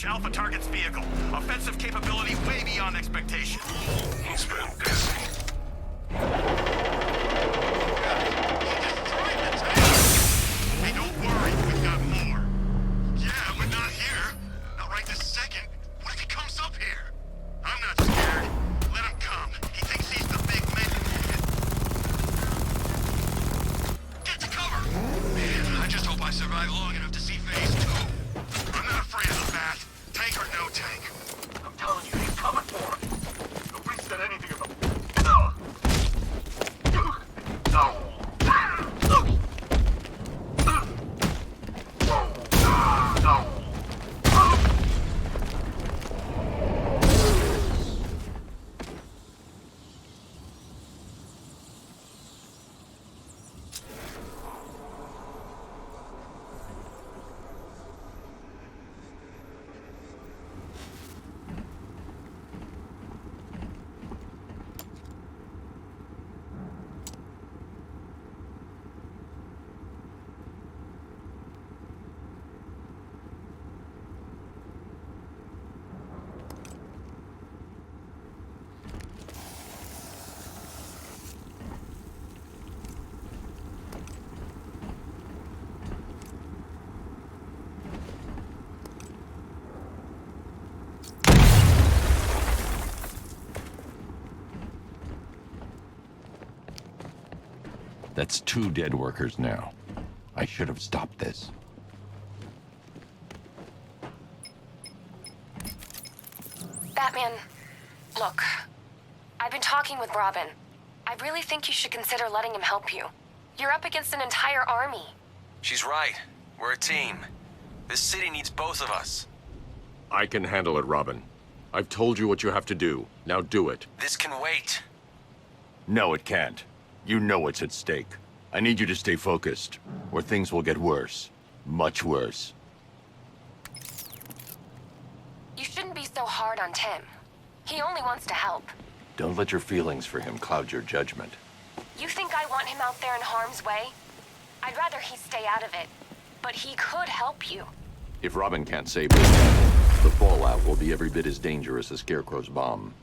Speaker 6: Alpha target's vehicle. Offensive capability way beyond expectation.
Speaker 10: He's been busy.
Speaker 6: Hey, don't worry, we've got more. Yeah, but not here. Not right this second. What if he comes up here? I'm not scared. Let him come. He thinks he's the big man. Get to cover! inside long enough to see phase 2. I'm not afraid of the bat. Tank or no tank.
Speaker 10: I'm telling you, he's coming for us. Nobody said anything about...
Speaker 7: That's 2 dead workers now. I should have stopped this.
Speaker 17: Batman, look. I've been talking with Robin. I really think you should consider letting him help you. You're up against an entire army.
Speaker 5: She's right. We're a team. This city needs both of us.
Speaker 7: I can handle it, Robin. I've told you what you have to do. Now do it.
Speaker 5: This can wait.
Speaker 7: No, it can't. You know what's at stake. I need you to stay focused, or things will get worse. Much worse.
Speaker 17: You shouldn't be so hard on Tim. He only wants to help.
Speaker 7: Don't let your feelings for him cloud your judgment.
Speaker 17: You think I want him out there in harm's way? I'd rather he stay out of it. But he could help you.
Speaker 7: If Robin can't save him, the fallout will be every bit as dangerous as Scarecrow's bomb.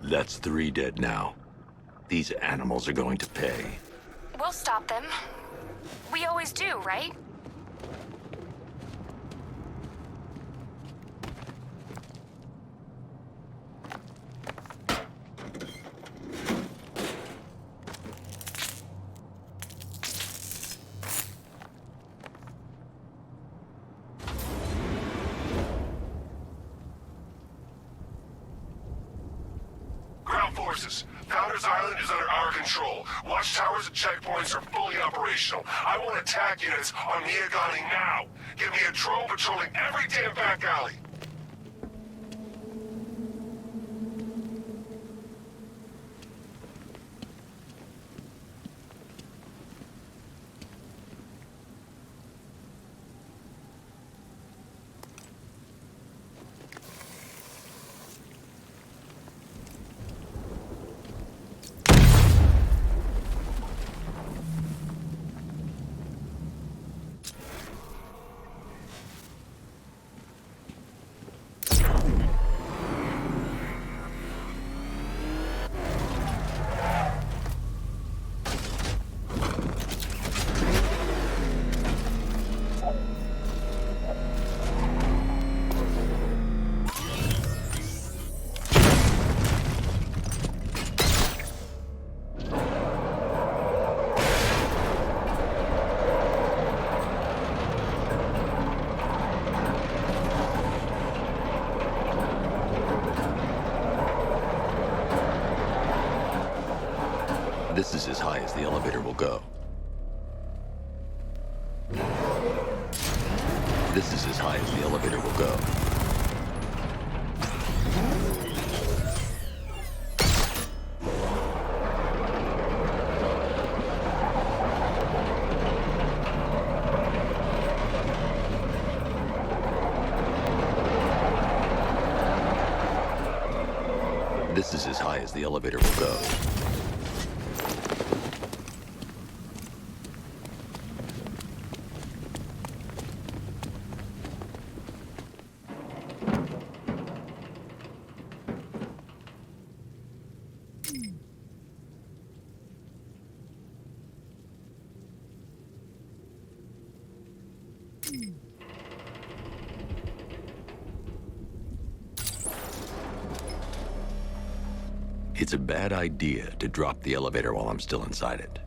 Speaker 7: That's 3 dead now. These animals are going to pay.
Speaker 17: We'll stop them. We always do, right?
Speaker 10: Forces. Founders Island is under our control. Watchtowers and checkpoints are fully operational. I want attack units on Gmane now. Give me a drone patrolling every damn back alley.
Speaker 19: This is as high as the elevator will go. This is as high as the elevator will go. This is as high as the elevator will go. It's a bad idea to drop the elevator while I'm still inside it.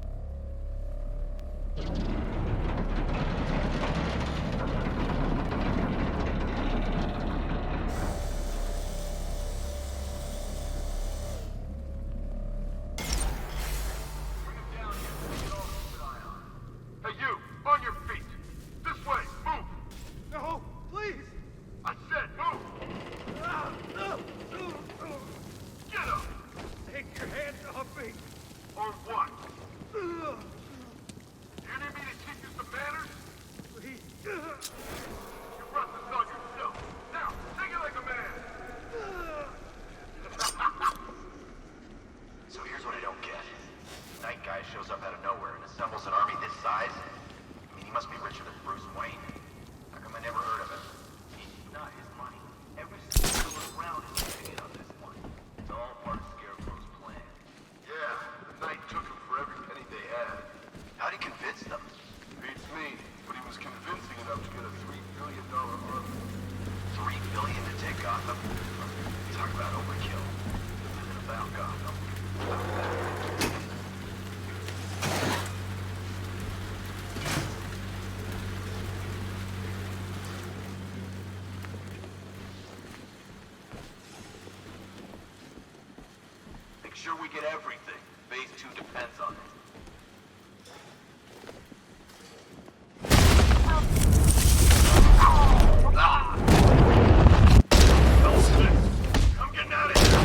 Speaker 10: Hey, you! On your feet! This way! Move!
Speaker 2: No, please!
Speaker 10: I said move! Get up!
Speaker 2: Take your hands off me!
Speaker 10: Or what? You need me to teach you some manners?
Speaker 2: Please.
Speaker 10: You brought this on yourself. Now, take it like a man!
Speaker 6: So here's what I don't get. Night guy shows up out of nowhere and assembles an army this size. I mean, he must be richer than Bruce Wayne. How come I never heard of him? He's not his money. Every single around is paying on this one. It's all part of Scarecrow's plan.
Speaker 10: Yeah, the Knight took him for every penny they had.
Speaker 6: How'd he convince them?
Speaker 10: Beats me, but he was convincing enough to get a $3 billion army.
Speaker 6: $3 billion to take Gotham? Talk about overkill. This isn't about Gotham. Make sure we get everything. Phase 2 depends on it.
Speaker 10: I'm getting out of here!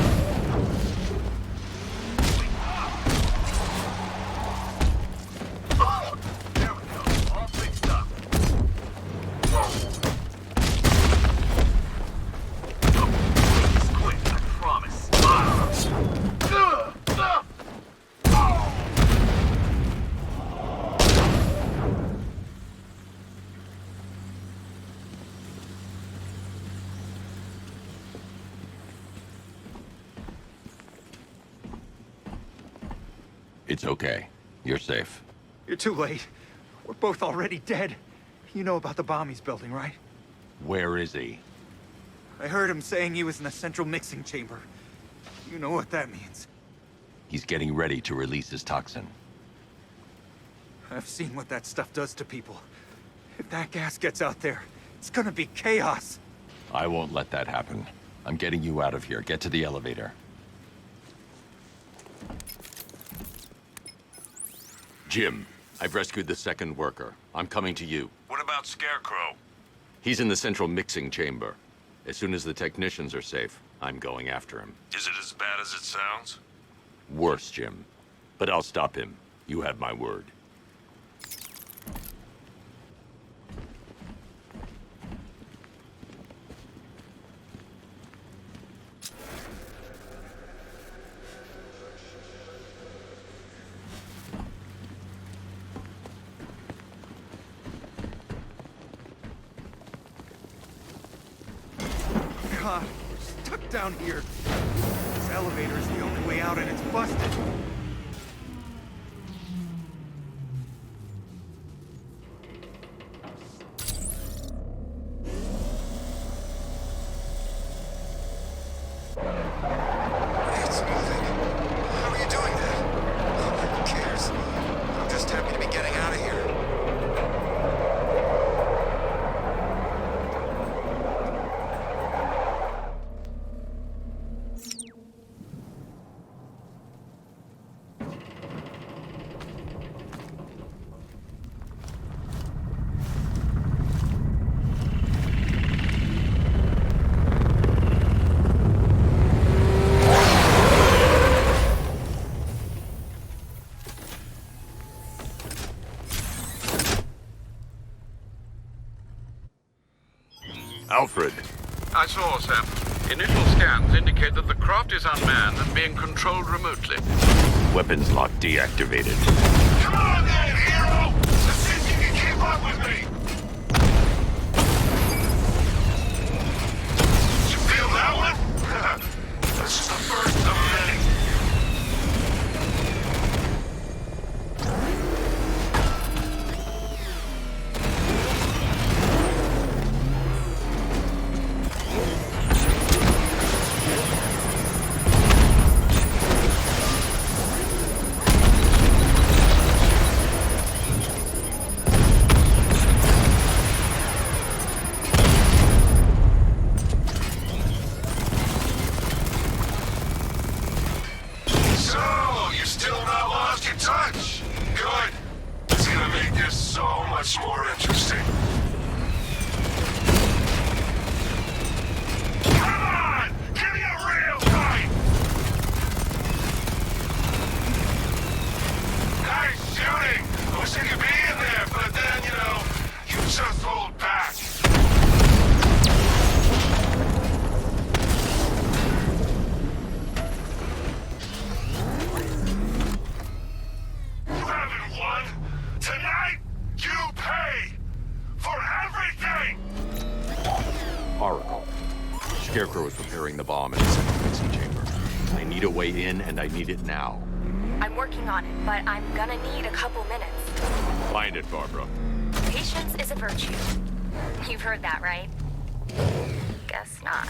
Speaker 6: There we go. All fixed up. It's quick, I promise.
Speaker 19: It's okay. You're safe.
Speaker 21: You're too late. We're both already dead. You know about the bomb he's building, right?
Speaker 19: Where is he?
Speaker 21: I heard him saying he was in the central mixing chamber. You know what that means.
Speaker 19: He's getting ready to release his toxin.
Speaker 21: I've seen what that stuff does to people. If that gas gets out there, it's gonna be chaos.
Speaker 19: I won't let that happen. I'm getting you out of here. Get to the elevator. Jim, I've rescued the second worker. I'm coming to you.
Speaker 11: What about Scarecrow?
Speaker 19: He's in the central mixing chamber. As soon as the technicians are safe, I'm going after him.
Speaker 11: Is it as bad as it sounds?
Speaker 19: Worse, Jim. But I'll stop him. You have my word.
Speaker 21: God, we're stuck down here. This elevator is the only way out and it's busted.
Speaker 6: It's moving. How are you doing that? Who cares? I'm just happy to be getting out of here.
Speaker 18: Alfred.
Speaker 3: I saw, Sam. Initial scans indicate that the craft is unmanned and being controlled remotely.
Speaker 19: Weapons lock deactivated.
Speaker 10: Come on then, hero! Let's see if you can keep up with me! You feel that one? That's just the first of many.
Speaker 19: Scarecrow is preparing the bomb in the central mixing chamber. I need a way in, and I need it now.
Speaker 17: I'm working on it, but I'm gonna need a couple minutes.
Speaker 19: Find it, Barbara.
Speaker 17: Patience is a virtue. You've heard that, right? Guess not.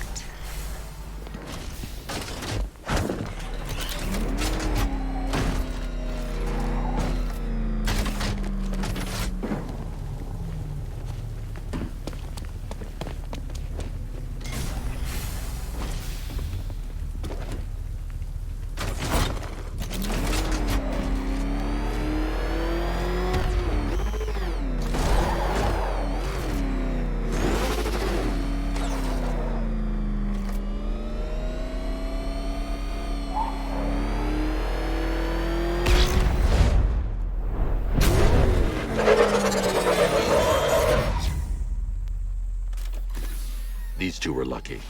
Speaker 19: These two were lucky.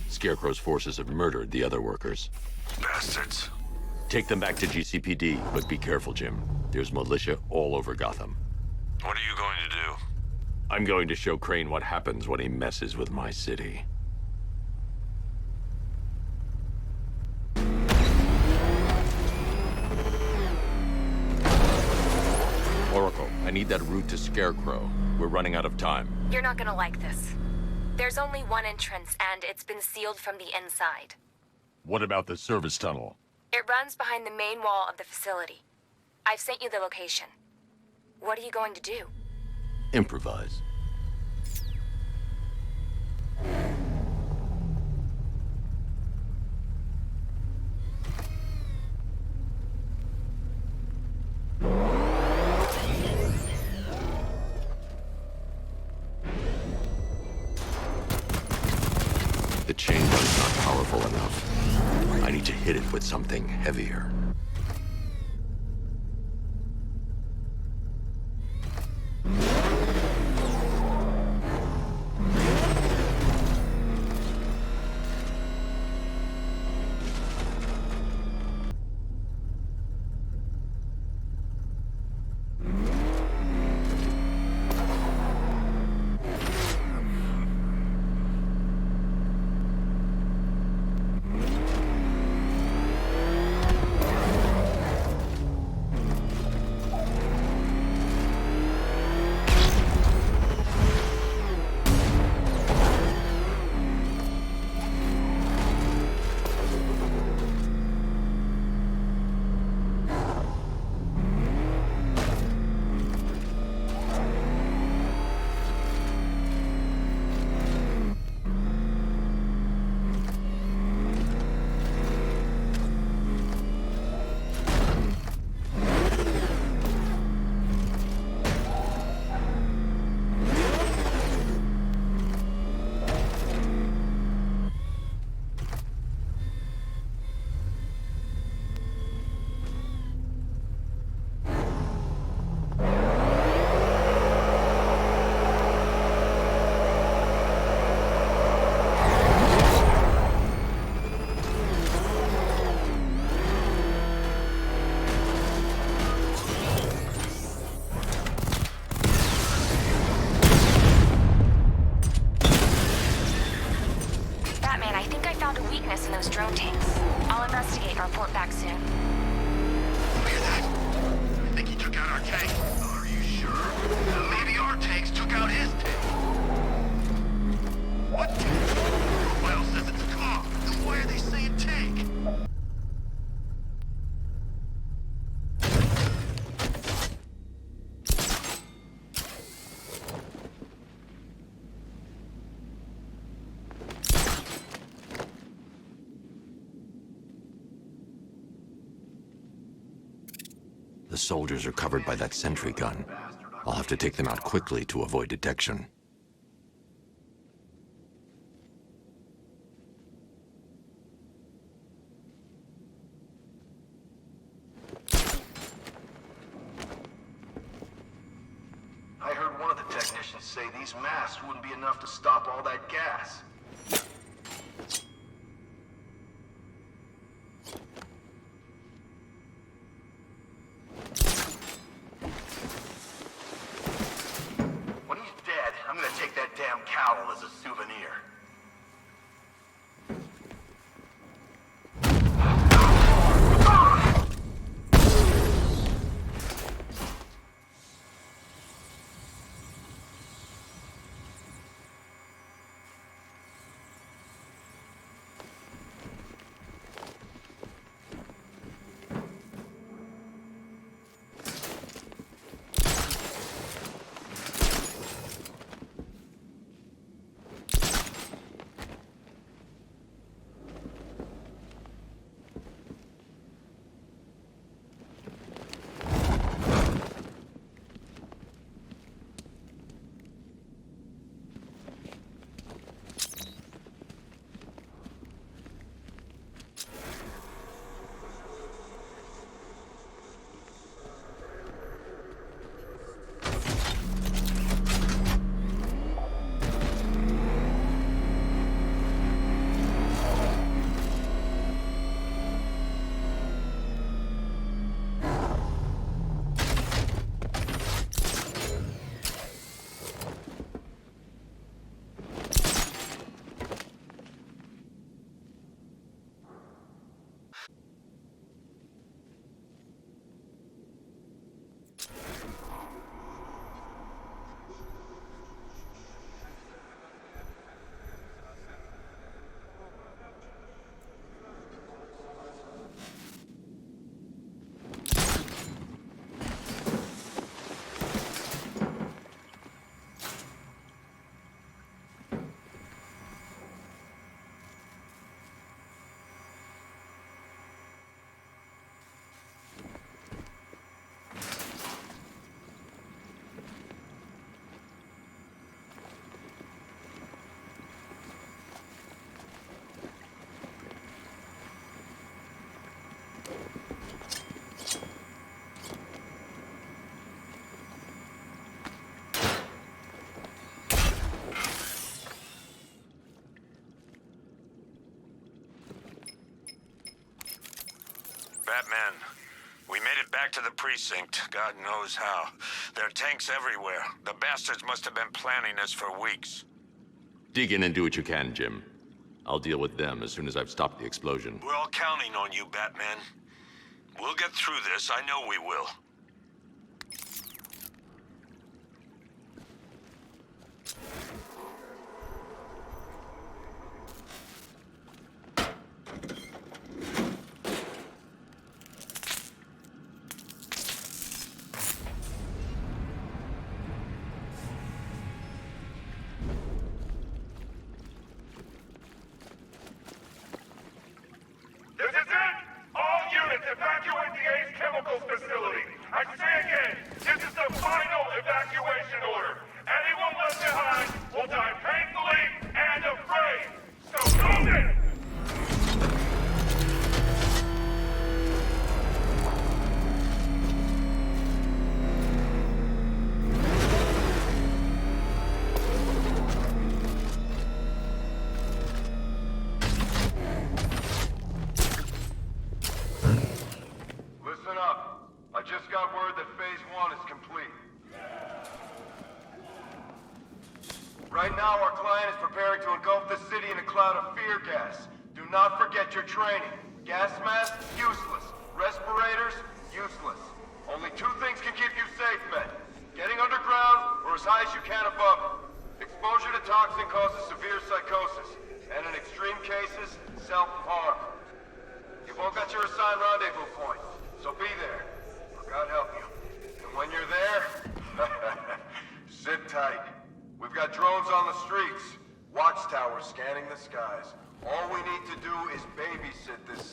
Speaker 19: Scarecrow's forces have murdered the other workers.
Speaker 10: Bastards.
Speaker 19: Take them back to GCPD, but be careful, Jim. There's militia all over Gotham.
Speaker 10: What are you going to do?
Speaker 19: I'm going to show Crane what happens when he messes with my city. Oracle, I need that route to Scarecrow. We're running out of time.
Speaker 17: You're not gonna like this. There's only one entrance, and it's been sealed from the inside.
Speaker 19: What about the service tunnel?
Speaker 17: It runs behind the main wall of the facility. I've sent you the location. What are you going to do?
Speaker 19: Improvise. The chain gun's not powerful enough. I need to hit it with something heavier.
Speaker 17: report back soon.
Speaker 6: Hear that? I think he took out our tank. Are you sure? Maybe our tanks took out his tank. What tank? Profile says it's a car. Then why are they saying tank?
Speaker 19: The soldiers are covered by that sentry gun. I'll have to take them out quickly to avoid detection.
Speaker 6: I heard one of the technicians say these masks wouldn't be enough to stop all that gas. When he's dead, I'm gonna take that damn cowl as a souvenir.
Speaker 11: Batman, we made it back to the precinct. God knows how. There are tanks everywhere. The bastards must have been planning this for weeks.
Speaker 1: Dig in and do what you can, Jim. I'll deal with them as soon as I've stopped the explosion.
Speaker 11: We're all counting on you, Batman. We'll get through this. I know we will.
Speaker 10: This is it! All units evacuate the ACE Chemicals facility! I say again, this is the final evacuation order! Anyone left behind will die painfully and afraid! So move it! Listen up. I just got word that Phase 1 is complete. Right now, our client is preparing to engulf the city in a cloud of fear gas. Do not forget your training. Gas mask,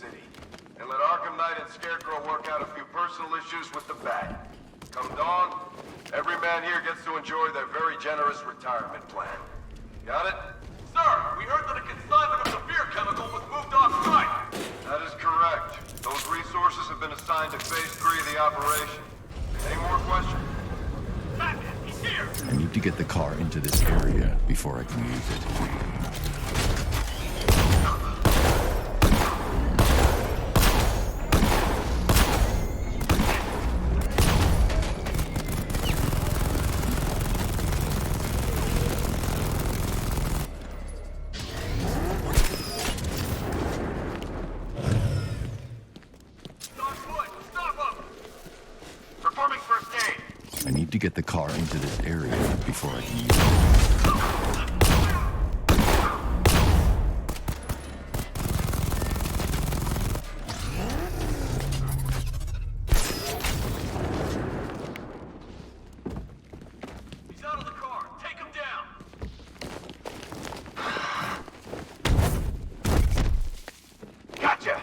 Speaker 8: city. And let Arkham Knight and Scarecrow work out a few personal issues with the Bat. Come dawn, every man here gets to enjoy their very generous retirement plan. Got it?
Speaker 12: Sir, we heard that a consignment of the fear chemical was moved off-site.
Speaker 8: That is correct. Those resources have been assigned to Phase 3 of the operation. Any more questions?
Speaker 12: Batman, he's here!
Speaker 19: I need to get the car into this area before I can use it. I need to get the car into this area before I can use it.
Speaker 12: He's out of the car. Take him down.
Speaker 8: Gotcha!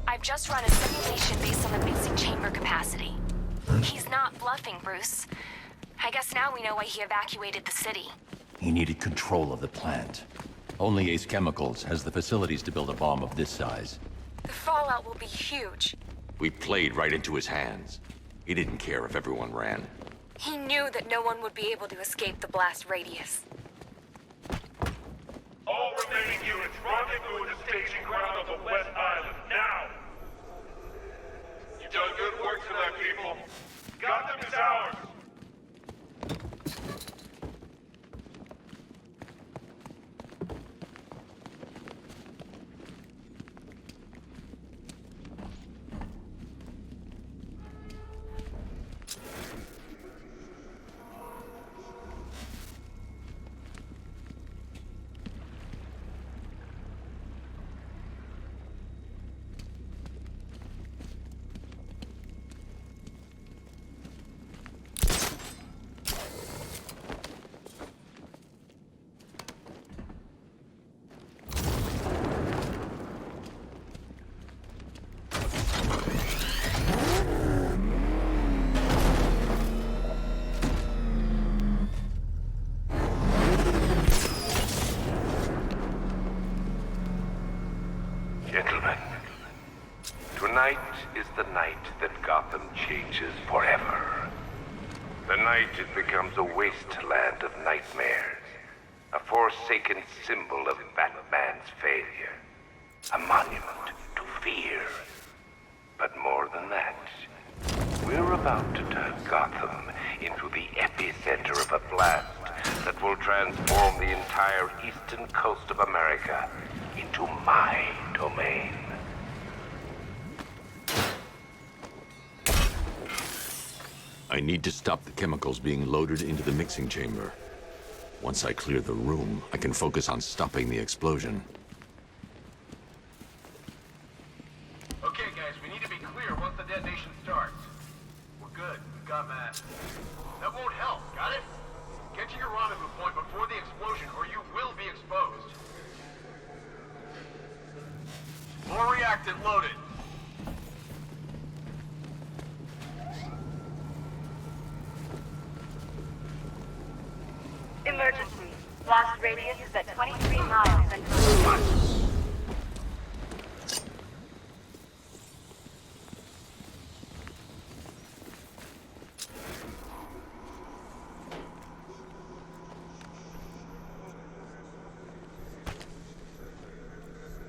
Speaker 17: I've just run a simulation based on the mixing chamber capacity. He's not bluffing, Bruce. I guess now we know why he evacuated the city.
Speaker 7: He needed control of the plant. Only Ace Chemicals has the facilities to build a bomb of this size.
Speaker 17: The fallout will be huge.
Speaker 18: We played right into his hands. He didn't care if everyone ran.
Speaker 17: He knew that no one would be able to escape the blast radius.
Speaker 10: All remaining units, rendezvous at the staging ground of the West Island, now! You've done good work tonight, people. Gotham is ours!
Speaker 13: Gentlemen, tonight is the night that Gotham changes forever. The night it becomes a wasteland of nightmares, a forsaken symbol of Batman's failure, a monument to fear. But more than that, we're about to turn Gotham into the epicenter of a blast that will transform the entire eastern coast of America into my domain.
Speaker 18: I need to stop the chemicals being loaded into the mixing chamber. Once I clear the room, I can focus on stopping the explosion.
Speaker 12: Okay, guys, we need to be clear once the detonation starts. We're good. We got Matt. That won't help. Got it? Get to your rendezvous point before the explosion, or you will be exposed. More reactant loaded.
Speaker 23: Emergency. Blast radius is at 23 miles and...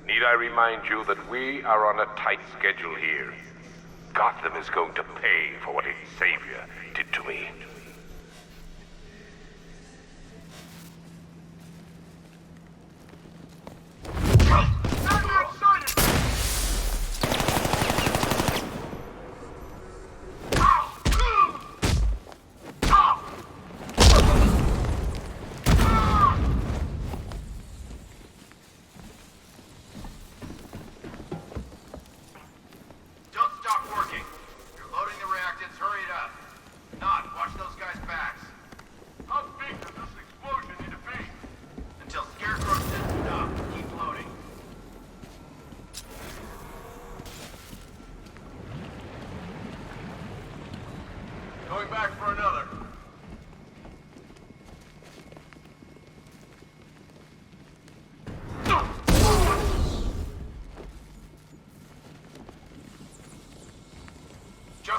Speaker 13: Need I remind you that we are on a tight schedule here? Gotham is going to pay for what its savior did to me.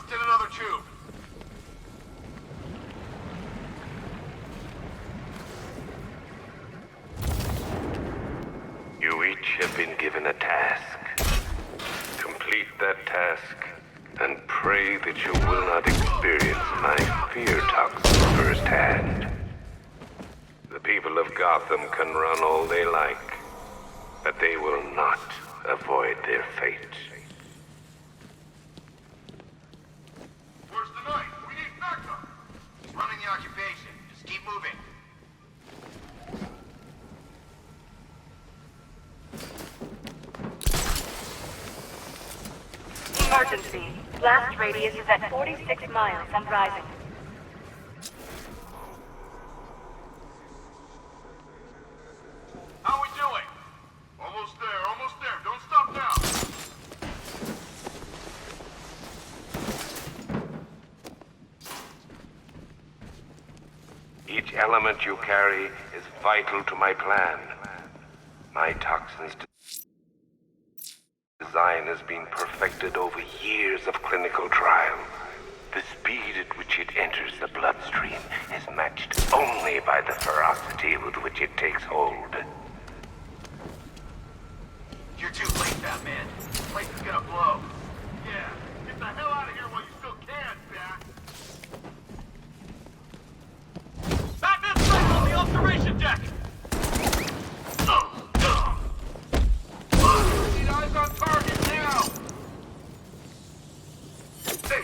Speaker 12: get another tube.
Speaker 13: You each have been given a task. Complete that task, and pray that you will not experience my fear toxin firsthand. The people of Gotham can run all they like, but they will not avoid their fate.
Speaker 12: Where's the knight? We need backup. He's running the occupation. Just keep moving.
Speaker 23: Emergency. Blast radius is at 46 miles and rising.
Speaker 12: How we doing? Almost there. Don't stop now.
Speaker 13: Each element you carry is vital to my plan. My toxin's design has been perfected over years of clinical trial. The speed at which it enters the bloodstream is matched only by the ferocity with which it takes hold.
Speaker 12: You're too late, Batman. This place is gonna blow. Yeah, get the hell out of here while you still can, Bat. Batman's sight on the observation deck! Need eyes on target now! Hey!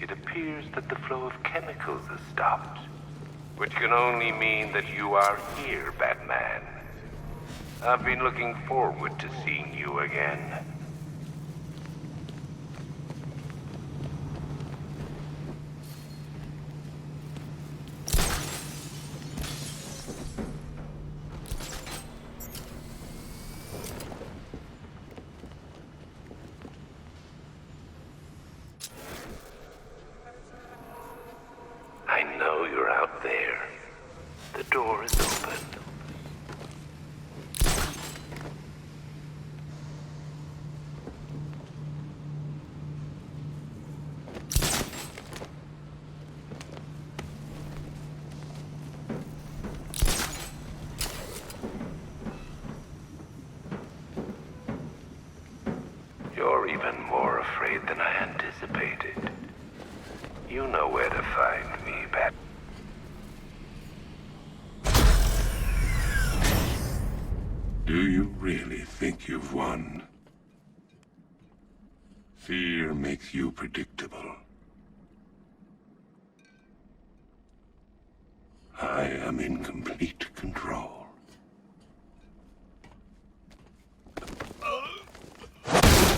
Speaker 13: It appears that the flow of chemicals has stopped, which can only mean that you are here, Batman. I've been looking forward to seeing you again. I know you're out there. The door is open. You're even more afraid than I anticipated. You know where to find me, Bat.
Speaker 10: Do you really think you've won? Fear makes you predictable. I am in complete control.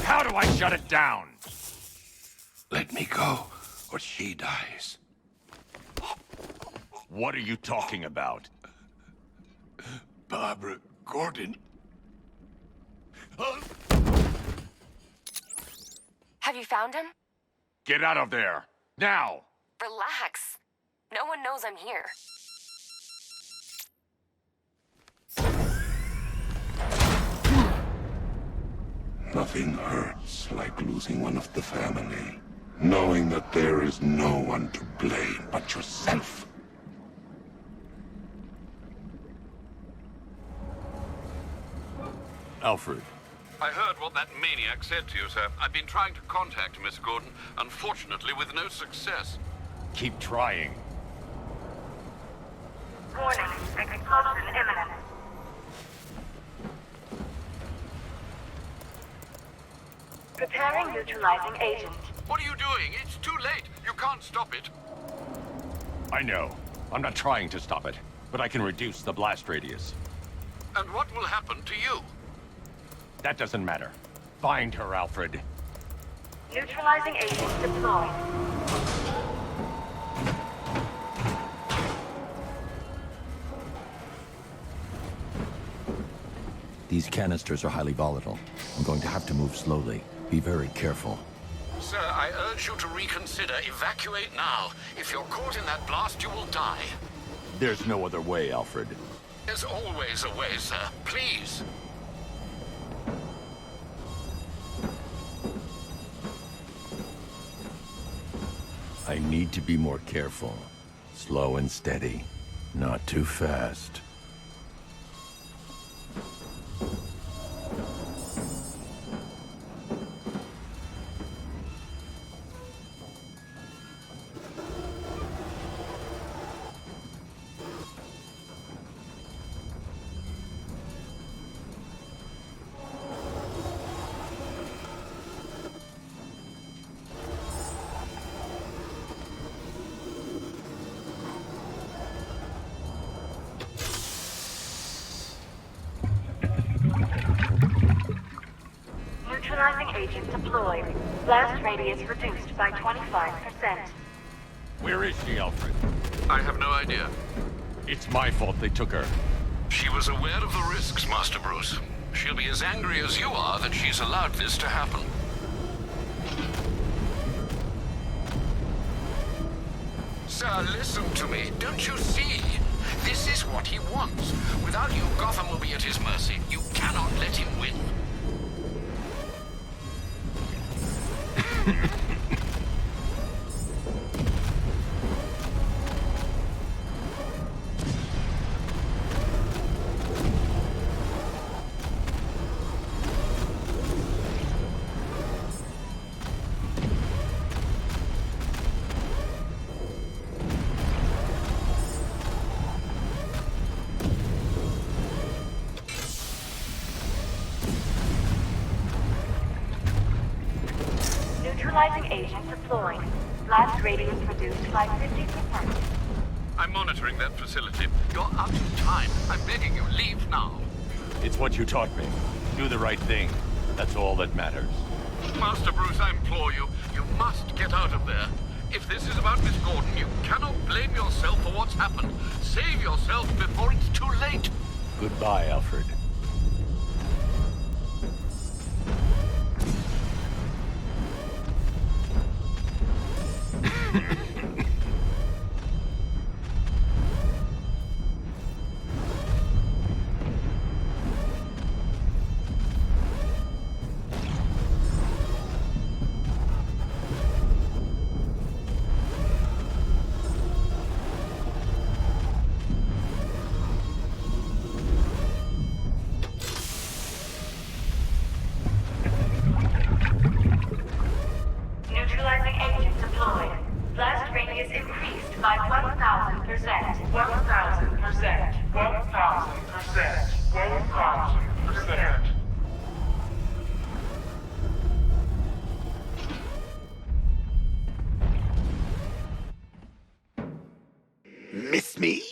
Speaker 7: How do I shut it down?
Speaker 10: Let me go, or she dies.
Speaker 7: What are you talking about?
Speaker 10: Barbara Gordon.
Speaker 17: Have you found him?
Speaker 7: Get out of there! Now!
Speaker 17: Relax. No one knows I'm here.
Speaker 10: Nothing hurts like losing one of the family. Knowing that there is no one to blame but yourself.
Speaker 7: Alfred.
Speaker 3: I heard what that maniac said to you, sir. I've been trying to contact Miss Gordon, unfortunately with no success.
Speaker 7: Keep trying.
Speaker 23: Warning, explosion imminent. Preparing neutralizing agent.
Speaker 3: What are you doing? It's too late. You can't stop it.
Speaker 7: I know. I'm not trying to stop it, but I can reduce the blast radius.
Speaker 3: And what will happen to you?
Speaker 7: That doesn't matter. Find her, Alfred.
Speaker 23: Neutralizing agent deployed.
Speaker 19: These canisters are highly volatile. I'm going to have to move slowly. Be very careful.
Speaker 3: Sir, I urge you to reconsider. Evacuate now. If you're caught in that blast, you will die.
Speaker 7: There's no other way, Alfred.
Speaker 3: There's always a way, sir. Please.
Speaker 19: I need to be more careful. Slow and steady. Not too fast.
Speaker 23: Neutralizing agent deployed. Blast radius reduced by 25%.
Speaker 7: Where is she, Alfred?
Speaker 3: I have no idea.
Speaker 7: It's my fault they took her.
Speaker 3: She was aware of the risks, Master Bruce. She'll be as angry as you are that she's allowed this to happen. Sir, listen to me. Don't you see? This is what he wants. Without you, Gotham will be at his mercy. You cannot let him win.
Speaker 23: Neutralizing agent deployed. Blast radius reduced by 50%.
Speaker 3: I'm monitoring that facility. You're out of time. I'm begging you, leave now.
Speaker 7: It's what you taught me. Do the right thing. That's all that matters.
Speaker 3: Master Bruce, I implore you, you must get out of there. If this is about Miss Gordon, you cannot blame yourself for what's happened. Save yourself before it's too late.
Speaker 7: Goodbye, Alfred.
Speaker 23: Neutralizing agent deployed. Blast radius increased by 1,000%. 1,000%. 1,000%. 1,000%.
Speaker 4: Miss me?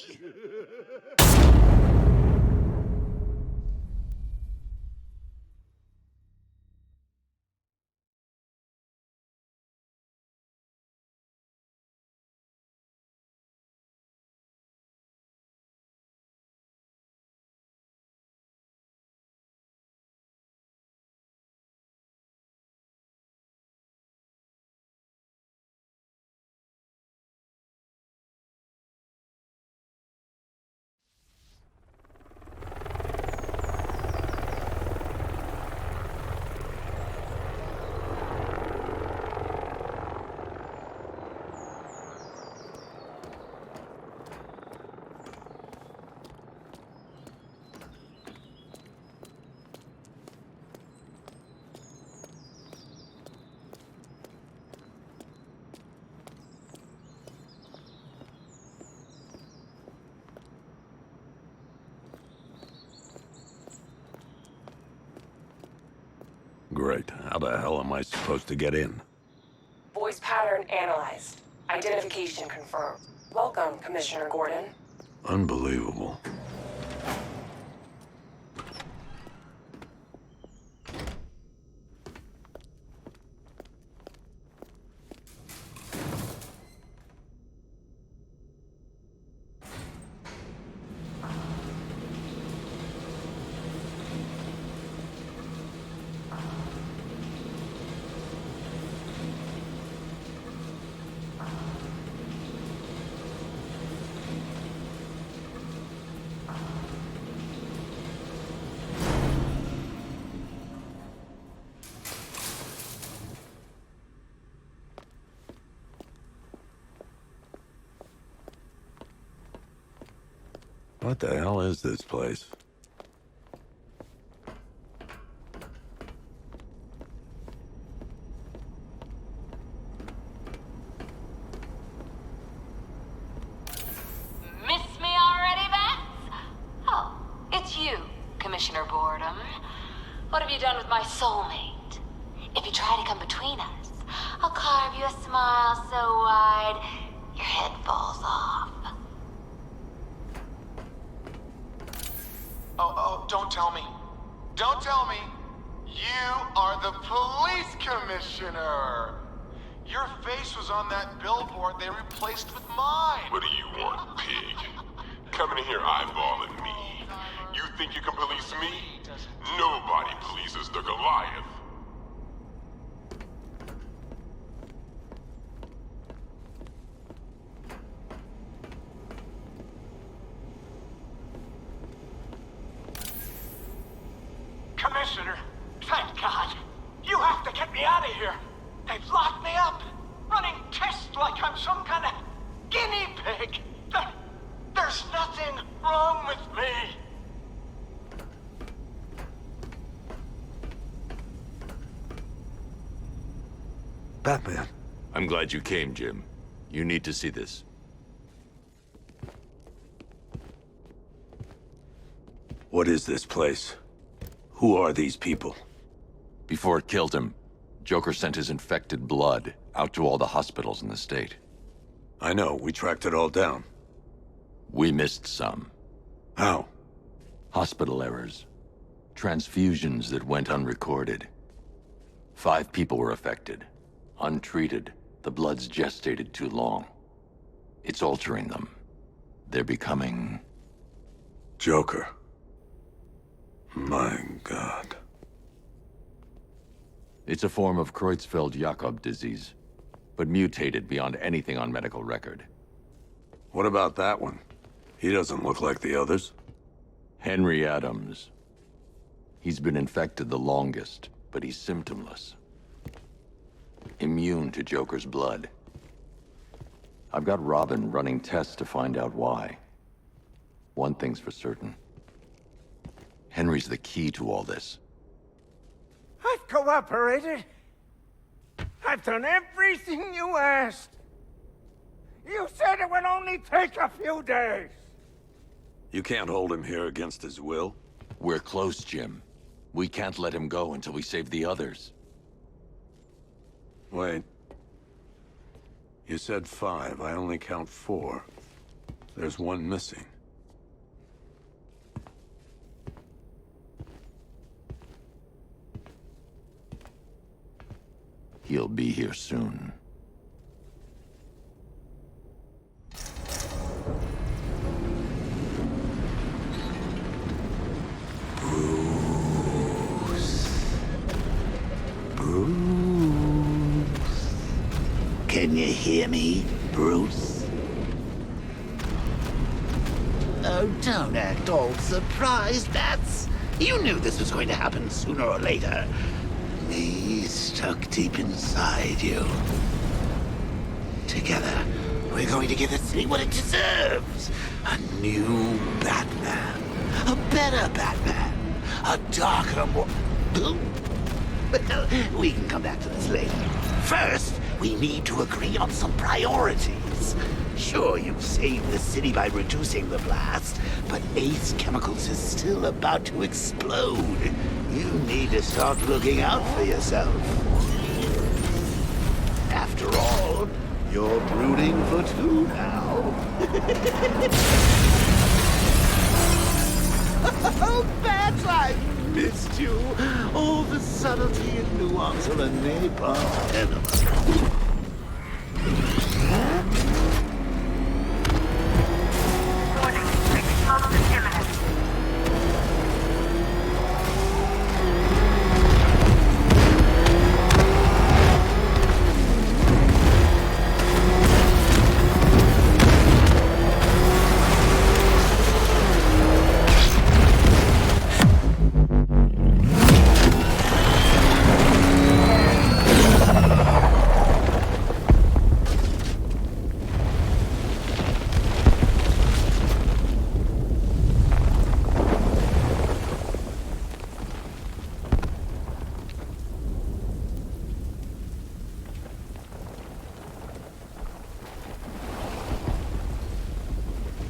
Speaker 1: Great. How the hell am I supposed to get in?
Speaker 9: Voice pattern analyzed. Identification confirmed. Welcome, Commissioner Gordon.
Speaker 1: Unbelievable. What the hell is this place?
Speaker 14: Miss me already, Bats? Oh, it's you, Commissioner Boredom. What have you done with my soulmate? If you try to come between us, I'll carve you a smile so wide, your head falls off.
Speaker 15: Oh, don't tell me. Don't tell me. You are the police commissioner. Your face was on that billboard they replaced with mine.
Speaker 10: What do you want, pig? Coming in here eyeballing me. You think you can police me? Nobody polices the Goliath.
Speaker 12: Commissioner, thank God. You have to get me out of here. They've locked me up, running tests like I'm some kind of guinea pig. There's nothing wrong with me.
Speaker 1: Batman.
Speaker 18: I'm glad you came, Jim. You need to see this.
Speaker 1: What is this place? Who are these people?
Speaker 18: Before it killed him, Joker sent his infected blood out to all the hospitals in the state.
Speaker 1: I know, we tracked it all down.
Speaker 18: We missed some.
Speaker 1: How?
Speaker 18: Hospital errors. Transfusions that went unrecorded. 5 people were affected. Untreated, the blood's gestated too long. It's altering them. They're becoming...
Speaker 1: Joker. My God.
Speaker 18: It's a form of Creutzfeldt-Jakob disease, but mutated beyond anything on medical record.
Speaker 1: What about that one? He doesn't look like the others.
Speaker 18: Henry Adams. He's been infected the longest, but he's symptomless. Immune to Joker's blood. I've got Robin running tests to find out why. One thing's for certain. Henry's the key to all this.
Speaker 12: I've cooperated. I've done everything you asked. You said it would only take a few days.
Speaker 1: You can't hold him here against his will?
Speaker 18: We're close, Jim. We can't let him go until we save the others.
Speaker 1: Wait. You said 5. I only count 4. There's one missing.
Speaker 18: He'll be here soon.
Speaker 4: Bruce. Can you hear me, Bruce? Oh, don't act all surprised, Bats. You knew this was going to happen sooner or later. Me stuck deep inside you. Together, we're going to give the city what it deserves. A new Batman. A better Batman. A darker, more... Well, we can come back to this later. First, we need to agree on some priorities. Sure, you've saved the city by reducing the blast, but Ace Chemicals is still about to explode. You need to start looking out for yourself. After all, you're brooding for 2 now. Oh, Bats, I missed you. All the subtlety and nuance of a napalm enema.